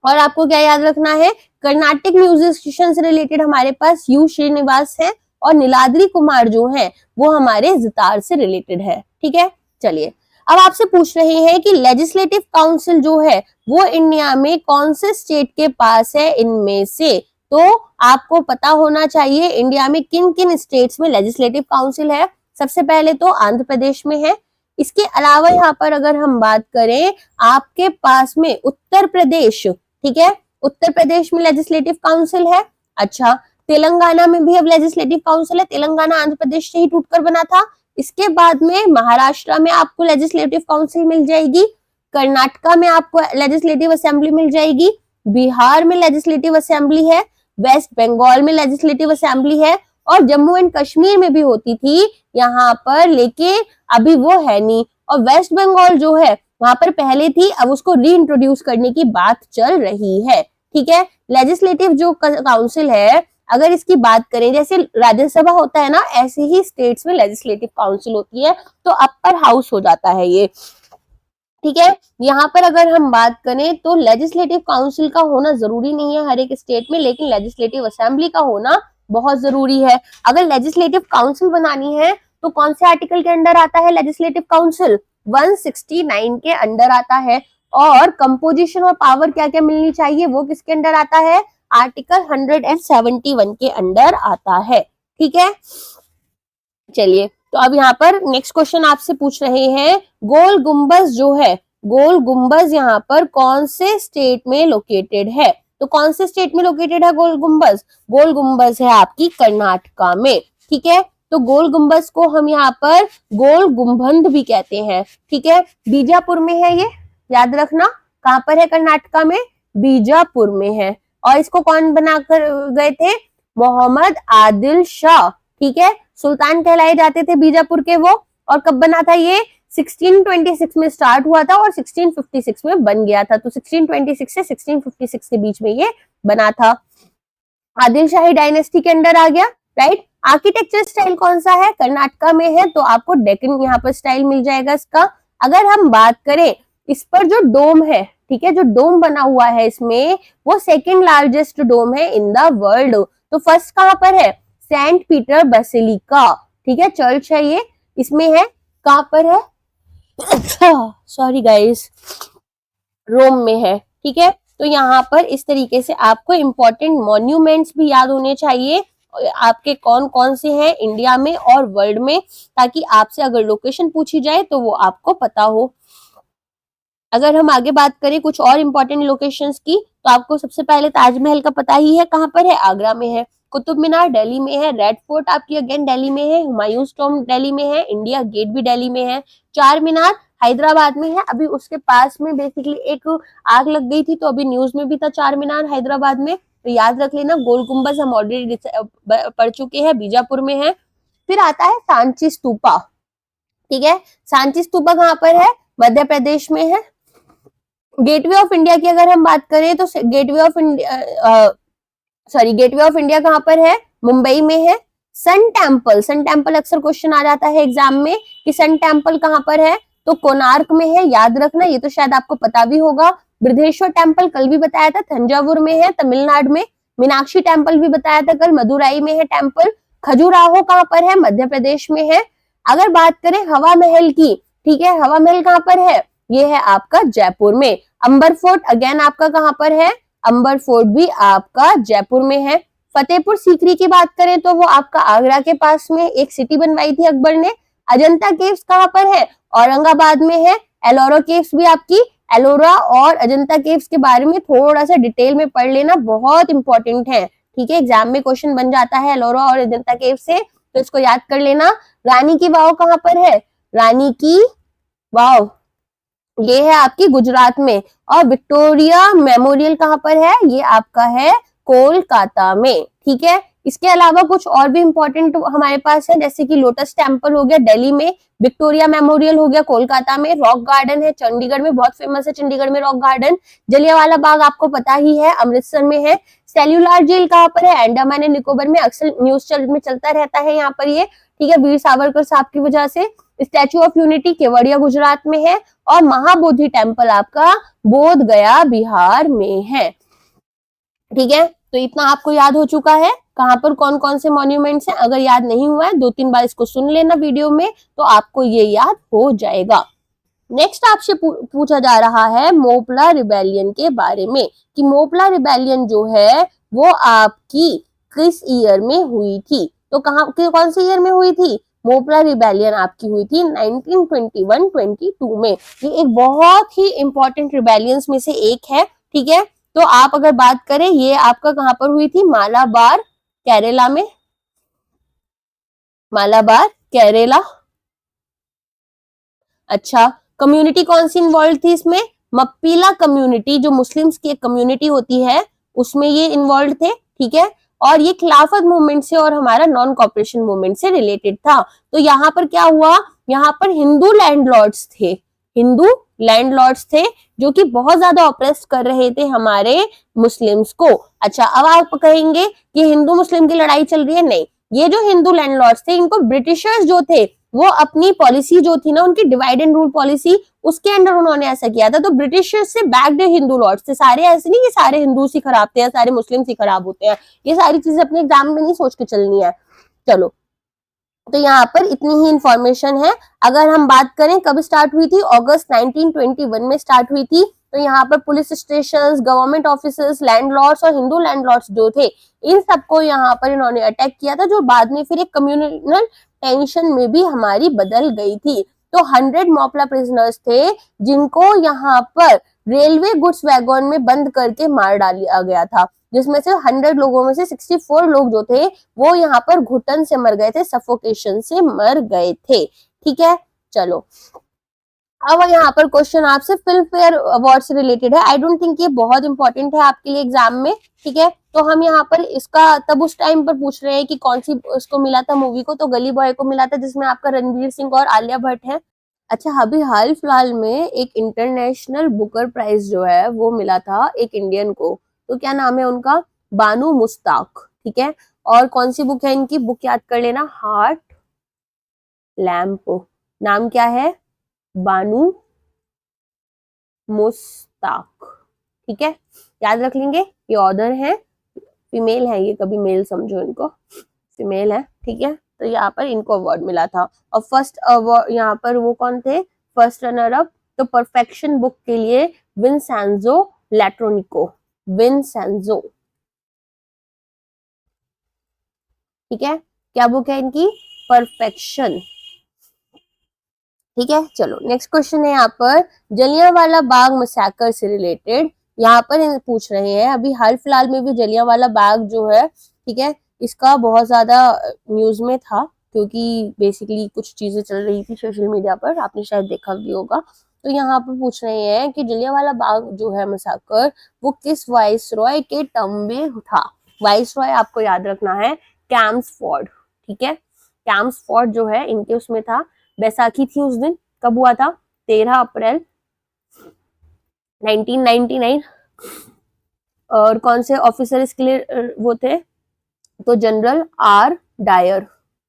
और आपको क्या याद रखना है, कर्नाटिक म्यूजिशियन से रिलेटेड हमारे पास यू श्रीनिवास है और नीलाद्री कुमार जो है वो हमारे जितार से रिलेटेड है। ठीक है, चलिए अब आपसे पूछ रहे हैं कि लेजिस्लेटिव काउंसिल जो है वो इंडिया में कौन से स्टेट के पास है इनमें से। तो आपको पता होना चाहिए इंडिया में किन किन स्टेट्स में लेजिस्लेटिव काउंसिल है। सबसे पहले तो आंध्र प्रदेश में है। इसके अलावा यहाँ पर अगर हम बात करें आपके पास में उत्तर प्रदेश, ठीक है, उत्तर प्रदेश में लेजिस्लेटिव काउंसिल है। अच्छा, तेलंगाना में भी अब लेजिस्लेटिव काउंसिल है, तेलंगाना आंध्र प्रदेश से ही टूटकर बना था। इसके बाद में महाराष्ट्र में आपको लेजिस्लेटिव काउंसिल मिल जाएगी, कर्नाटका में आपको लेजिस्लेटिव असेंबली मिल जाएगी, बिहार में लेजिस्लेटिव असेंबली है, वेस्ट बंगाल में लेजिस्लेटिव असेंबली है और जम्मू एंड कश्मीर में भी होती थी यहाँ पर, लेकिन अभी वो है नहीं। और वेस्ट बंगाल जो है वहां पर पहले थी, अब उसको री इंट्रोड्यूस करने की बात चल रही है। ठीक है, लेजिस्लेटिव जो काउंसिल है अगर इसकी बात करें, जैसे राज्यसभा होता है ना, ऐसे ही स्टेट्स में लेजिस्लेटिव काउंसिल होती है, तो अपर हाउस हो जाता है ये। ठीक है, यहाँ पर अगर हम बात करें तो लेजिस्लेटिव काउंसिल का होना जरूरी नहीं है हर एक स्टेट में, लेकिन लेजिस्लेटिव असेंबली का होना बहुत जरूरी है। अगर लेजिस्लेटिव काउंसिल बनानी है तो कौन से आर्टिकल के अंडर आता है लेजिस्लेटिव काउंसिल, 169 के अंडर आता है। और कंपोजिशन और पावर क्या क्या मिलनी चाहिए वो किसके अंडर आता है, आर्टिकल 171 के अंडर आता है। ठीक है, चलिए तो अब यहाँ पर नेक्स्ट क्वेश्चन आपसे पूछ रहे हैं, गोल गुम्बज जो है, गोल गुम्बज यहाँ पर कौन से स्टेट में लोकेटेड है। तो कौन से स्टेट में लोकेटेड है गोल गुम्बज, गोल गुम्बज है आपकी कर्नाटका में। ठीक है, तो गोल गुम्बज को हम यहाँ पर गोल गुम्बंद भी कहते हैं। ठीक है, बीजापुर में है ये, याद रखना कहाँ पर है, कर्नाटका में, बीजापुर में है। और इसको कौन बनाकर गए थे, मोहम्मद आदिल शाह। ठीक है, सुल्तान कहलाए जाते थे बीजापुर के वो। और कब बना था ये, 1626 में स्टार्ट हुआ था और 1656 में बन गया था। तो 1626 से 1656 के बीच में ये बना था, आदिल शाही डायनेस्टी के अंडर आ गया। राइट, आर्किटेक्चर स्टाइल कौन सा है, कर्नाटका में है, तो आपको डेक्कन यहाँ पर स्टाइल मिल जाएगा इसका। अगर हम बात करें इस पर जो डोम है, ठीक है, जो डोम बना हुआ है इसमें, वो सेकेंड लार्जेस्ट डोम है इन द वर्ल्ड। तो फर्स्ट कहाँ पर है, सेंट पीटर बेसिलिका। ठीक है, चर्च है ये, इसमें है, कहाँ पर है सॉरी गाइस, रोम में है। ठीक है, तो यहाँ पर इस तरीके से आपको इंपॉर्टेंट मॉन्यूमेंट्स भी याद होने चाहिए, आपके कौन कौन से हैं इंडिया में और वर्ल्ड में, ताकि आपसे अगर लोकेशन पूछी जाए तो वो आपको पता हो। अगर हम आगे बात करें कुछ और इम्पोर्टेंट लोकेशंस की, तो आपको सबसे पहले ताजमहल का पता ही है, कहाँ पर है, आगरा में है। कुतुब मीनार दिल्ली में है, रेड फोर्ट आपकी अगेन दिल्ली में है, हुमायूंस टॉम्ब दिल्ली में है, इंडिया गेट भी दिल्ली में है, चार मीनार हैदराबाद में है। अभी उसके पास में बेसिकली एक आग लग गई थी, तो अभी न्यूज में भी था चार मीनार हैदराबाद में, तो याद रख लेना। गोल गुम्बज हम ऑलरेडी पढ़ चुके हैं, बीजापुर में है। फिर आता है सांची स्तूपा। ठीक है, सांची स्तूपा कहाँ पर है, मध्य प्रदेश में है। गेटवे ऑफ इंडिया की अगर हम बात करें तो गेटवे ऑफ इंडिया कहाँ पर है, मुंबई में है। सन टेम्पल, सन टेम्पल अक्सर क्वेश्चन आ जाता है एग्जाम में कि सन टेम्पल कहाँ पर है, तो कोणार्क में है, याद रखना, ये तो शायद आपको पता भी होगा। बृहदेश्वर टेम्पल कल भी बताया था, तंजावुर में है, तमिलनाडु में। मीनाक्षी टेम्पल भी बताया था कल, मदुराई में है टेम्पल। खजुराहो कहाँ पर है, मध्य प्रदेश में है। अगर बात करें हवा महल की, ठीक है, हवा महल कहाँ पर है, ये है आपका जयपुर में। अंबर फोर्ट अगेन आपका कहाँ पर है, अंबर फोर्ट भी आपका जयपुर में है। फतेहपुर सीकरी की बात करें तो वो आपका आगरा के पास में एक सिटी बनवाई थी अकबर ने। अजंता केव्स कहाँ पर है, औरंगाबाद में है। एलोरा केव्स भी आपकी, एलोरा और अजंता केव्स के बारे में थोड़ा सा डिटेल में पढ़ लेना, बहुत इंपॉर्टेंट है, ठीक है, एग्जाम में क्वेश्चन बन जाता है एलोरा और अजंता केव से, तो इसको याद कर लेना। रानी की वाव कहाँ पर है, रानी की वाव ये है आपकी गुजरात में। और विक्टोरिया मेमोरियल कहाँ पर है, ये आपका है कोलकाता में, ठीक है। इसके अलावा कुछ और भी इंपॉर्टेंट हमारे पास है, जैसे कि लोटस टेम्पल हो गया दिल्ली में, विक्टोरिया मेमोरियल हो गया कोलकाता में, रॉक गार्डन है चंडीगढ़ में, बहुत फेमस है चंडीगढ़ में रॉक गार्डन। जलियांवाला बाग आपको पता ही है, अमृतसर में है। सेल्यूलर जेल कहाँ पर है, अंडमान एंड निकोबार में, अक्सर न्यूज में चलता रहता है यहाँ पर ये, ठीक है, वीर सावरकर साहब की वजह से। Statue of unity Kevadia Gujarat में है। और महाबोधि टेम्पल आपका बोध गया बिहार में है, ठीक है। तो इतना आपको याद हो चुका है कहां पर कौन कौन से मॉन्यूमेंट्स हैं। अगर याद नहीं हुआ है 2-3 बार इसको सुन लेना वीडियो में, तो आपको ये याद हो जाएगा। नेक्स्ट आपसे पूछा जा रहा है मोपला रिबेलियन के बारे में, कि मोपला रिबेलियन जो है वो आपकी किस ईयर में हुई थी, तो कौन से ईयर में हुई थी, मोपला रिबेलियन आपकी हुई थी 1921-22 में। ये एक बहुत ही इंपॉर्टेंट रिबेलियंस में से एक है, ठीक है। तो आप अगर बात करें, ये आपका कहां पर हुई थी, मालाबार केरला में, मालाबार केरला। अच्छा, कम्युनिटी कौन सी इन्वॉल्व थी इसमें, मप्पीला कम्युनिटी, जो मुस्लिम्स की एक कम्युनिटी होती है उसमें ये इन्वॉल्व थे, ठीक है। और ये खिलाफत मूवमेंट से और हमारा नॉन कॉपरेशन मूवमेंट से रिलेटेड था। तो यहाँ पर क्या हुआ, यहाँ पर हिंदू लैंडलॉर्ड्स थे, हिंदू लैंडलॉर्ड्स थे जो कि बहुत ज्यादा ऑप्रेस कर रहे थे हमारे मुस्लिम्स को। अच्छा, अब आप कहेंगे कि हिंदू मुस्लिम की लड़ाई चल रही है, नहीं, ये जो हिंदू लैंडलॉर्ड्स थे इनको ब्रिटिशर्स जो थे वो अपनी पॉलिसी जो थी ना, उनकी डिवाइड एंड रूल पॉलिसी, उसके अंडर उन्होंने ऐसा किया था। तो ब्रिटिशर्स से बैक्ड हिंदू लॉर्ड्स थे सारे, ऐसे नहीं कि सारे हिंदू ही खराब थे या सारे मुस्लिम ही खराब होते हैं, ये सारी चीजें अपने एग्जाम में नहीं सोच के चलनी है। चलो, तो यहाँ पर इतनी ही इंफॉर्मेशन है। अगर हम बात करें कब स्टार्ट हुई थी, अगस्त 1921 में स्टार्ट हुई थी। तो यहाँ पर police station, government officers, landlords और हिंदू लैंडलॉर्ड्स जो थे, इन सबको यहाँ पर इन्होंने अटैक किया था, जो बाद में फिर एक कम्युनल टेंशन में भी हमारी बदल गई थी। तो 100 मोपला प्रिजनर्स थे जिनको यहाँ पर रेलवे गुड्स वैगन में बंद करके मार डाला गया था, जिसमें से 100 लोगों में से 64 लोग जो थे वो यहाँ पर घुटन से मर गए थे, सफोकेशन से मर गए थे, ठीक है। चलो, अब यहाँ पर क्वेश्चन आपसे फिल्म फेयर अवार्ड से रिलेटेड है। आई डोंट थिंक ये बहुत इंपॉर्टेंट है आपके लिए एग्जाम में, ठीक है। तो हम यहाँ पर इसका तब उस टाइम पर पूछ रहे हैं कि कौन सी उसको मिला था मूवी को, तो गली बॉय को मिला था, जिसमें आपका रणवीर सिंह और आलिया भट्ट है। अच्छा, अभी हाल फिलहाल में एक इंटरनेशनल बुकर प्राइज जो है वो मिला था एक इंडियन को, तो क्या नाम है उनका, बानू मुस्ताक, ठीक है। और कौन सी बुक है इनकी, बुक याद कर लेना, हार्ट लैम्प, नाम क्या है, बानू मुस्ताक, ठीक है, याद रख लेंगे। ये ऑथर है, फीमेल है ये, कभी मेल समझो इनको, फीमेल है, ठीक है। तो यहाँ पर इनको अवार्ड मिला था। और फर्स्ट अवार्ड यहाँ पर वो कौन थे, फर्स्ट रनर अप, तो परफेक्शन बुक के लिए विंसेंजो लैट्रोनिको, विंसेंजो, ठीक है। क्या बुक है इनकी, परफेक्शन, ठीक है। चलो, नेक्स्ट क्वेश्चन है यहाँ पर जलियांवाला बाग मैसेकर से रिलेटेड, यहाँ पर पूछ रहे हैं, अभी हाल फिलहाल में भी जलियांवाला बाग जो है, ठीक है, इसका बहुत ज्यादा न्यूज में था, क्योंकि बेसिकली कुछ चीजें चल रही थी सोशल मीडिया पर, आपने शायद देखा भी होगा। तो यहाँ पर पूछ रहे हैं कि जलियांवाला बाग जो है मैसेकर, वो किस वाइसरॉय के टर्म में था। वाइसरॉय आपको याद रखना है कैम्सफोर्ड, ठीक है, कैम्सफोर्ड जो है इनके उसमें था। बैसाखी थी उस दिन, कब हुआ था, 13 अप्रैल 1999। और कौन से ऑफिसर इसके लिए वो थे, तो जनरल आर डायर,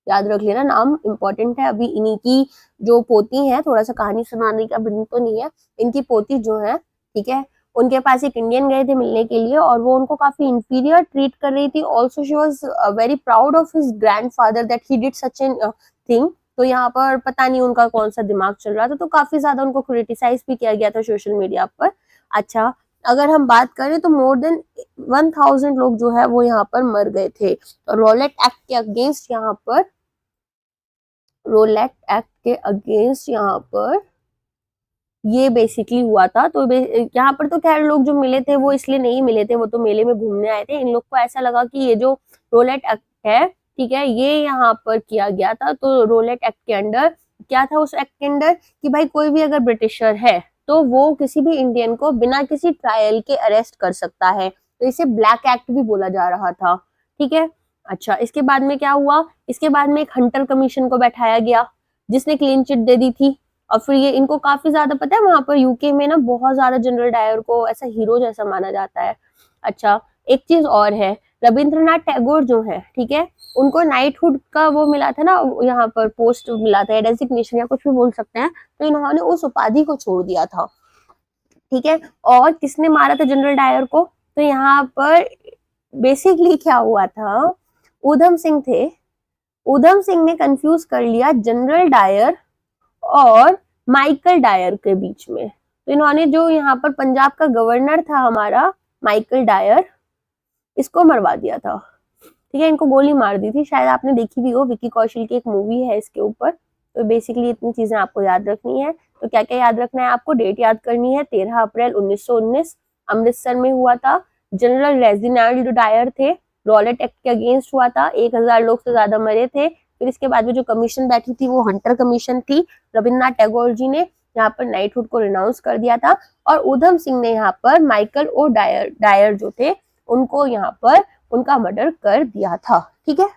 याद रख लेना, नाम इंपॉर्टेंट है। अभी इन्हीं की जो पोती है, थोड़ा सा कहानी सुनाने का बिल्कुल तो नहीं है, इनकी पोती जो है, ठीक है, उनके पास एक इंडियन गए थे मिलने के लिए और वो उनको काफी इंफीरियर ट्रीट कर रही थी। Also she was very proud of his grandfather that he did such an thing. तो यहाँ पर पता नहीं उनका कौन सा दिमाग चल रहा था, तो काफी ज्यादा उनको क्रिटिसाइज भी किया गया था सोशल मीडिया पर। अच्छा, अगर हम बात करें तो मोर देन 1000 लोग जो है वो यहाँ पर मर गए थे। तो रॉलेट एक्ट के अगेंस्ट यहाँ पर, रोलेट एक्ट के अगेंस्ट यहाँ पर ये बेसिकली हुआ था। तो यहाँ पर तो खैर लोग जो मिले थे वो इसलिए नहीं मिले थे, वो तो मेले में घूमने आए थे। इन लोग को ऐसा लगा कि ये जो रोलेट एक्ट है, ठीक है, ये यहाँ पर किया गया था। तो रोलेट एक्ट के अंडर क्या था, उस एक्ट के अंडर कि भाई कोई भी अगर ब्रिटिशर है तो वो किसी भी इंडियन को बिना किसी ट्रायल के अरेस्ट कर सकता है। तो इसे ब्लैक एक्ट भी बोला जा रहा था, ठीक है। अच्छा, इसके बाद में क्या हुआ, इसके बाद में एक हंटर कमीशन को बैठाया गया जिसने क्लीन चिट दे दी थी। और फिर ये इनको काफी ज्यादा पता है, वहां पर यूके में ना बहुत ज्यादा जनरल डायर को ऐसा हीरो जैसा माना जाता है। अच्छा, एक चीज और है, रविंद्रनाथ टैगोर जो है, ठीक है, उनको नाइटहुड का वो मिला था ना, यहाँ पर पोस्ट मिला था, डेजिग्नेशन या कुछ भी बोल सकते हैं। तो इन्होंने उस उपाधि को छोड़ दिया था, ठीक है। और किसने मारा था जनरल डायर को, तो यहाँ पर बेसिकली क्या हुआ था, ऊधम सिंह थे। ऊधम सिंह ने कंफ्यूज कर लिया जनरल डायर और माइकल डायर के बीच में। तो इन्होंने जो यहाँ पर पंजाब का गवर्नर था हमारा माइकल डायर, इसको मरवा दिया था, ठीक है, इनको गोली मार दी थी। शायद आपने देखी भी हो, विकी कौशल की एक मूवी है इसके ऊपर। तो बेसिकली इतनी चीजें आपको याद रखनी है। तो क्या क्या याद रखना है आपको, डेट याद करनी है, 13 अप्रैल 1919 अमृतसर में हुआ था। जनरल रेजिनाल्ड डायर थे, रॉलेट एक्ट के अगेंस्ट हुआ था, 1000 लोग से ज्यादा मरे थे। फिर इसके बाद में जो कमीशन बैठी थी वो हंटर कमीशन थी। रविन्द्रनाथ टैगोर जी ने यहाँ पर नाइटहुड को रिनाउंस कर दिया था। और ऊधम सिंह ने यहाँ पर माइकल ओ डायर जो थे उनको यहाँ पर उनका मर्डर कर दिया था, ठीक है।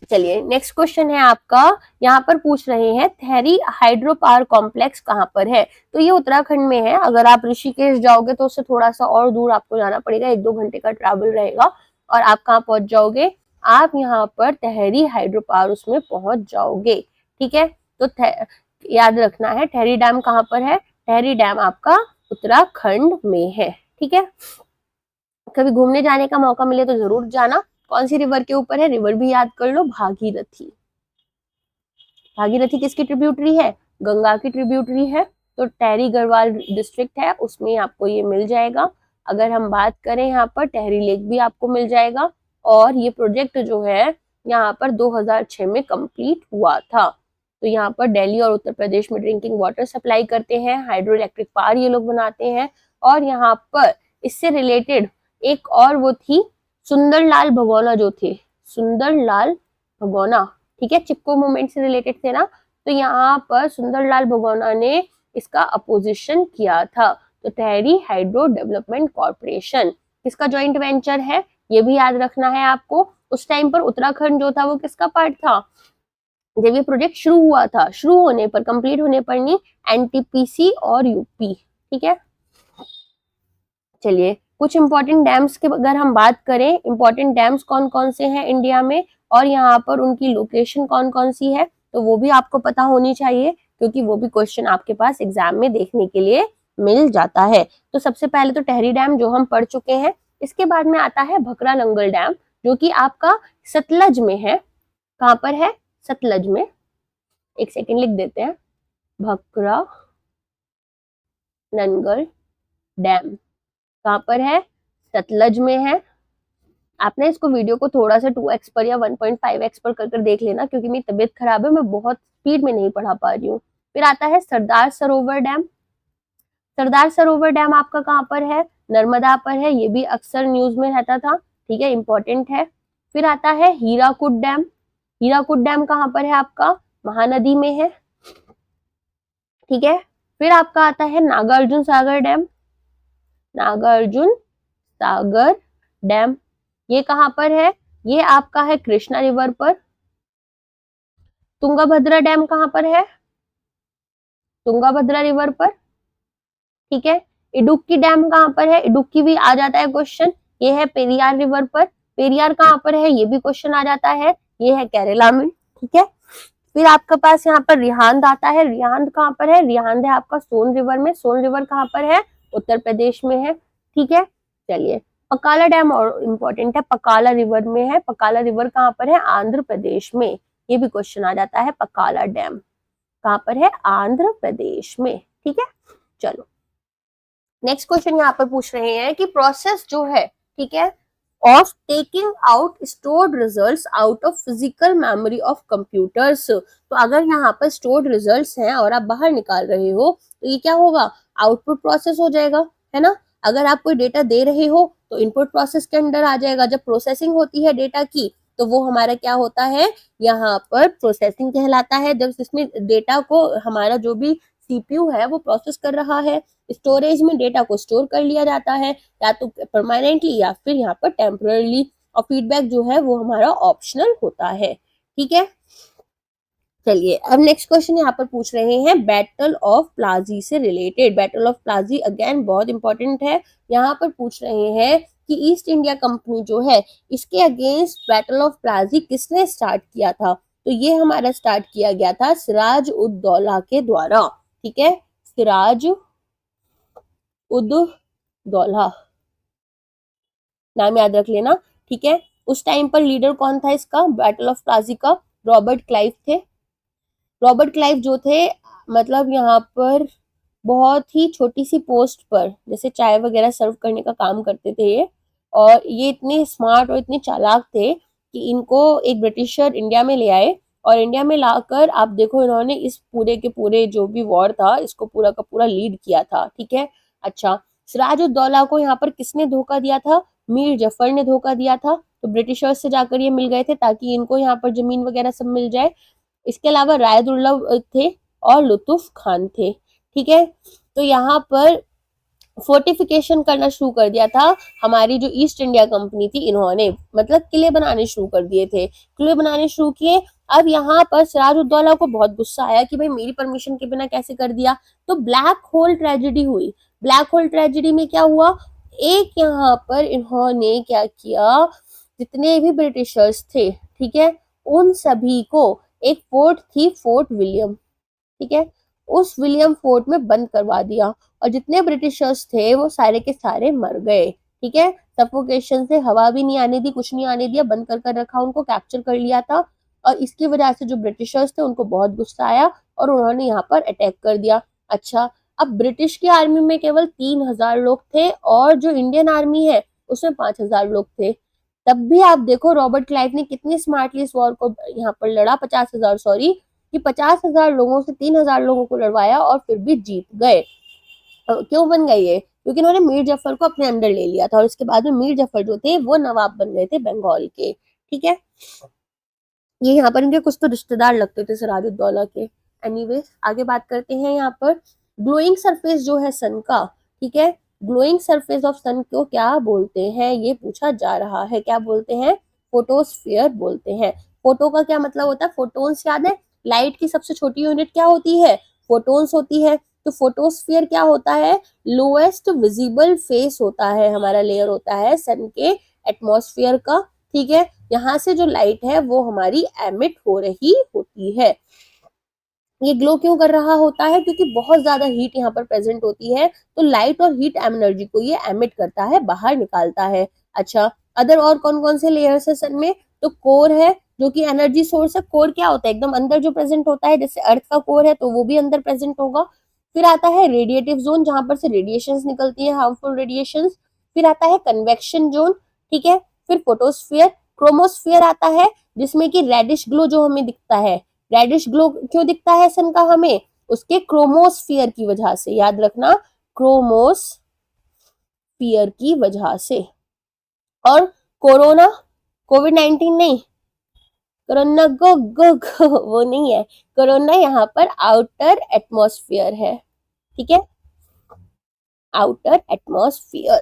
चलिए नेक्स्ट क्वेश्चन है आपका, यहाँ पर पूछ रहे हैं थेरी हाइड्रो पावर कॉम्प्लेक्स कहाँ पर है। तो ये उत्तराखंड में है। अगर आप ऋषिकेश जाओगे तो उससे थोड़ा सा और दूर आपको जाना पड़ेगा, 1-2 घंटे का ट्रैवल रहेगा और आप कहाँ पहुंच जाओगे, आप यहाँ पर टहरी हाइड्रो पावर उसमें पहुंच जाओगे, ठीक है। तो याद रखना है टहरी डैम कहाँ पर है, टहरी डैम आपका उत्तराखंड में है, ठीक है। कभी घूमने जाने का मौका मिले तो जरूर जाना। कौन सी रिवर के ऊपर है, रिवर भी याद कर लो, भागीरथी। भागीरथी किसकी ट्रिब्यूटरी है, गंगा की ट्रिब्यूटरी है। तो टहरी गढ़वाल डिस्ट्रिक्ट है, उसमें आपको ये मिल जाएगा। अगर हम बात करें यहाँ पर टहरी लेक भी आपको मिल जाएगा। और ये प्रोजेक्ट जो है यहाँ पर 2006 में कंप्लीट हुआ था। तो यहाँ पर दिल्ली और उत्तर प्रदेश में ड्रिंकिंग वाटर सप्लाई करते हैं, हाइड्रो इलेक्ट्रिक पावर ये लोग बनाते हैं। और यहाँ पर इससे रिलेटेड एक और वो थी, सुंदरलाल भगोना जो थे, सुंदरलाल भगोना, ठीक है, चिपको मूवमेंट से रिलेटेड थे ना। तो यहाँ पर सुंदरलाल भगोना ने इसका अपोजिशन किया था। तो टहरी हाइड्रो डेवलपमेंट कॉर्पोरेशन किसका जॉइंट वेंचर है, ये भी याद रखना है आपको। उस टाइम पर उत्तराखंड जो था वो किसका पार्ट था, जब ये प्रोजेक्ट शुरू हुआ था, शुरू होने पर, कंप्लीट होने पर नहीं, एनटीपीसी और यूपी, ठीक है। चलिए कुछ इंपॉर्टेंट डैम्स के अगर हम बात करें, इंपॉर्टेंट डैम्स कौन कौन से हैं इंडिया में और यहाँ पर उनकी लोकेशन कौन कौन सी है, तो वो भी आपको पता होनी चाहिए, क्योंकि वो भी क्वेश्चन आपके पास एग्जाम में देखने के लिए मिल जाता है। तो सबसे पहले तो टहरी डैम जो हम पढ़ चुके हैं। इसके बाद में आता है भकरा नंगल डैम, जो कि आपका सतलज में है। कहाँ पर है, सतलज में। एक सेकेंड लिख देते हैं, भकरा नंगल डैम कहाँ पर है, सतलज में है। आपने इसको वीडियो को थोड़ा सा 2x पर या 1.5x पर कर देख लेना, क्योंकि मेरी तबीयत खराब है, मैं बहुत स्पीड में नहीं पढ़ा पा रही हूँ। फिर आता है सरदार सरोवर डैम। सरदार सरोवर डैम आपका कहाँ पर है, नर्मदा पर है, ये भी अक्सर न्यूज में रहता था, ठीक है, इंपॉर्टेंट है। फिर आता है हीराकुद डैम। हीराकुद डैम कहाँ पर है आपका, महानदी में है, ठीक है। फिर आपका आता है नागार्जुन सागर डैम। नागार्जुन सागर डैम ये कहां पर है, ये आपका है कृष्णा रिवर पर। तुंगाभद्रा डैम कहां पर है, तुंगाभद्रा रिवर पर, ठीक है। इडुक्की डैम कहां पर है, इडुक्की भी आ जाता है क्वेश्चन, ये है पेरियार रिवर पर। पेरियार कहाँ पर है, ये भी क्वेश्चन आ जाता है, ये है केरला में, ठीक है। फिर आपके पास यहाँ पर रिहांद आता है, रिहांद कहाँ पर है, रिहांद है आपका सोन रिवर में, सोन रिवर कहाँ पर है, उत्तर प्रदेश में है, ठीक है। चलिए, पकाला डैम और इम्पोर्टेंट है, पकाला रिवर में है, पकाला रिवर कहाँ पर है, आंध्र प्रदेश में, ये भी क्वेश्चन आ जाता है, पकाला डैम कहाँ पर है, आंध्र प्रदेश में, ठीक है। चलो नेक्स्ट क्वेश्चन यहाँ पर पूछ रहे हैं कि प्रोसेस जो है, ठीक है, of taking out stored results out of physical memory of computers. तो अगर यहाँ पर स्टोर्ड रिजल्ट्स हैं और आप बाहर निकाल रहे हो तो ये क्या होगा, आउटपुट प्रोसेस हो जाएगा, है ना। अगर आप कोई डेटा दे रहे हो तो इनपुट प्रोसेस के अंदर आ जाएगा, जब प्रोसेसिंग होती है डेटा की तो वो हमारा क्या होता है, यहाँ पर प्रोसेसिंग कहलाता है। जब इसमें डेटा को हमारा जो भी सीपीयू है वो प्रोसेस कर रहा है, स्टोरेज में डेटा को स्टोर कर लिया जाता है, या तो परमानेंटली या फिर यहाँ पर टेम्पररी, और फीडबैक जो है वो हमारा ऑप्शनल होता है, ठीक है। चलिए अब नेक्स्ट क्वेश्चन यहाँ पर पूछ रहे हैं बैटल ऑफ प्लाजी से रिलेटेड। बैटल ऑफ प्लाजी अगेन बहुत इंपॉर्टेंट है, यहाँ पर पूछ रहे हैं कि ईस्ट इंडिया कंपनी जो है इसके अगेंस्ट बैटल ऑफ प्लाजी किसने स्टार्ट किया था। तो ये हमारा स्टार्ट किया गया था सिराज उद दौला के द्वारा, ठीक है, सिराज उद दौला नाम याद रख लेना, ठीक है। उस टाइम पर लीडर कौन था इसका, बैटल ऑफ प्लाजी का, रॉबर्ट क्लाइव थे। रॉबर्ट क्लाइव जो थे मतलब यहाँ पर बहुत ही छोटी सी पोस्ट पर जैसे चाय वगैरह सर्व करने का काम करते थे ये, और ये इतने स्मार्ट और इतने चालाक थे कि इनको एक ब्रिटिशर इंडिया में ले आए, और इंडिया में लाकर आप देखो इन्होंने इस पूरे के पूरे जो भी वॉर था इसको पूरा का पूरा लीड किया था, ठीक है। अच्छा, सिराजुद्दौला को यहाँ पर किसने धोखा दिया था, मीर जफर ने धोखा दिया था। तो ब्रिटिशर्स से जाकर ये मिल गए थे ताकि इनको यहाँ पर जमीन वगैरह सब मिल जाए। इसके अलावा रायदुल्लभ थे और लुतुफ खान थे, ठीक है। तो यहाँ पर फोर्टिफिकेशन करना शुरू कर दिया था हमारी जो ईस्ट इंडिया कंपनी थी, इन्होंने मतलब किले बनाने शुरू कर दिए थे, किले बनाने शुरू किए। अब यहाँ पर सिराजुद्दौला को बहुत गुस्सा आया कि भाई मेरी परमिशन के बिना कैसे कर दिया। तो ब्लैक होल ट्रेजेडी हुई। ब्लैक होल ट्रेजेडी में क्या हुआ, एक यहाँ पर इन्होंने क्या किया, जितने भी ब्रिटिशर्स थे, ठीक है, उन सभी को एक फोर्ट थी, फोर्ट विलियम, ठीक है, उस विलियम फोर्ट में बंद करवा दिया, और जितने ब्रिटिशर्स थे वो सारे के सारे मर गए, ठीक है। सफोकेशन से हवा भी नहीं आने दी, कुछ नहीं आने दिया, बंद कर रखा, उनको कैप्चर कर लिया था। और इसकी वजह से जो ब्रिटिशर्स थे उनको बहुत गुस्सा आया और उन्होंने यहाँ पर अटैक कर दिया। अच्छा, अब ब्रिटिश की आर्मी में केवल 3,000 लोग थे और जो इंडियन आर्मी है उसमें 5,000 लोग थे। तब भी आप देखो रॉबर्ट क्लाइव ने कितनी स्मार्टली इस वॉर को यहाँ पर लड़ा, 50,000 सॉरी, कि 50,000 लोगों से 3,000 लोगों को लड़वाया और फिर भी जीत गए। क्यों बन गए ये, क्योंकि इन्होंने मीर जफर को अपने अंडर ले लिया था, और इसके बाद में मीर जफर जो थे वो नवाब बन गए थे बंगाल के, ठीक है। ये यहाँ पर इनके कुछ तो रिश्तेदार लगते थे सिराजुद्दौला के। एनीवेज आगे बात करते हैं यहाँ पर ग्लोइंग सरफेस जो है सन का, ठीक है, ग्लोइंग सरफेस ऑफ सन को क्या बोलते हैं ये पूछा जा रहा है, क्या बोलते हैं, फोटोस्फीयर बोलते हैं। फोटो का क्या मतलब होता है, फोटोन्स याद है, लाइट की सबसे छोटी यूनिट क्या होती है, फोटोन्स होती है। तो फोटोस्फीयर क्या होता है, लोएस्ट विजिबल फेस होता है, हमारा लेयर होता है सन के एटमॉस्फेयर का, ठीक है। यहाँ से जो लाइट है वो हमारी एमिट हो रही होती है। ये ग्लो क्यों कर रहा होता है, क्योंकि बहुत ज्यादा हीट यहाँ पर प्रेजेंट होती है, तो लाइट और हीट एनर्जी को ये एमिट करता है, बाहर निकालता है। अच्छा, अदर और कौन कौन से लेयर्स है सन में, तो कोर है जो कि एनर्जी सोर्स है। कोर क्या होता है, एकदम अंदर जो प्रेजेंट होता है, जैसे अर्थ का कोर है तो वो भी अंदर प्रेजेंट होगा। फिर आता है रेडिएटिव जोन, जहां पर से रेडिएशन निकलती है, हार्मफुल रेडिएशन। फिर आता है कन्वेक्शन जोन, ठीक है। फिर फोटोस्फीयर, क्रोमोस्फीयर आता है जिसमें कि रेडिश ग्लो जो हमें दिखता है। रेडिश ग्लो क्यों दिखता है सन का हमें, उसके क्रोमोस्फीयर की वजह से, याद रखना, क्रोमोस्फीयर की वजह से। और कोरोना, कोविड-19 नहीं, कोरोना गो वो नहीं है, कोरोना यहाँ पर आउटर एटमॉस्फेयर है, ठीक है, आउटर एटमॉस्फेयर।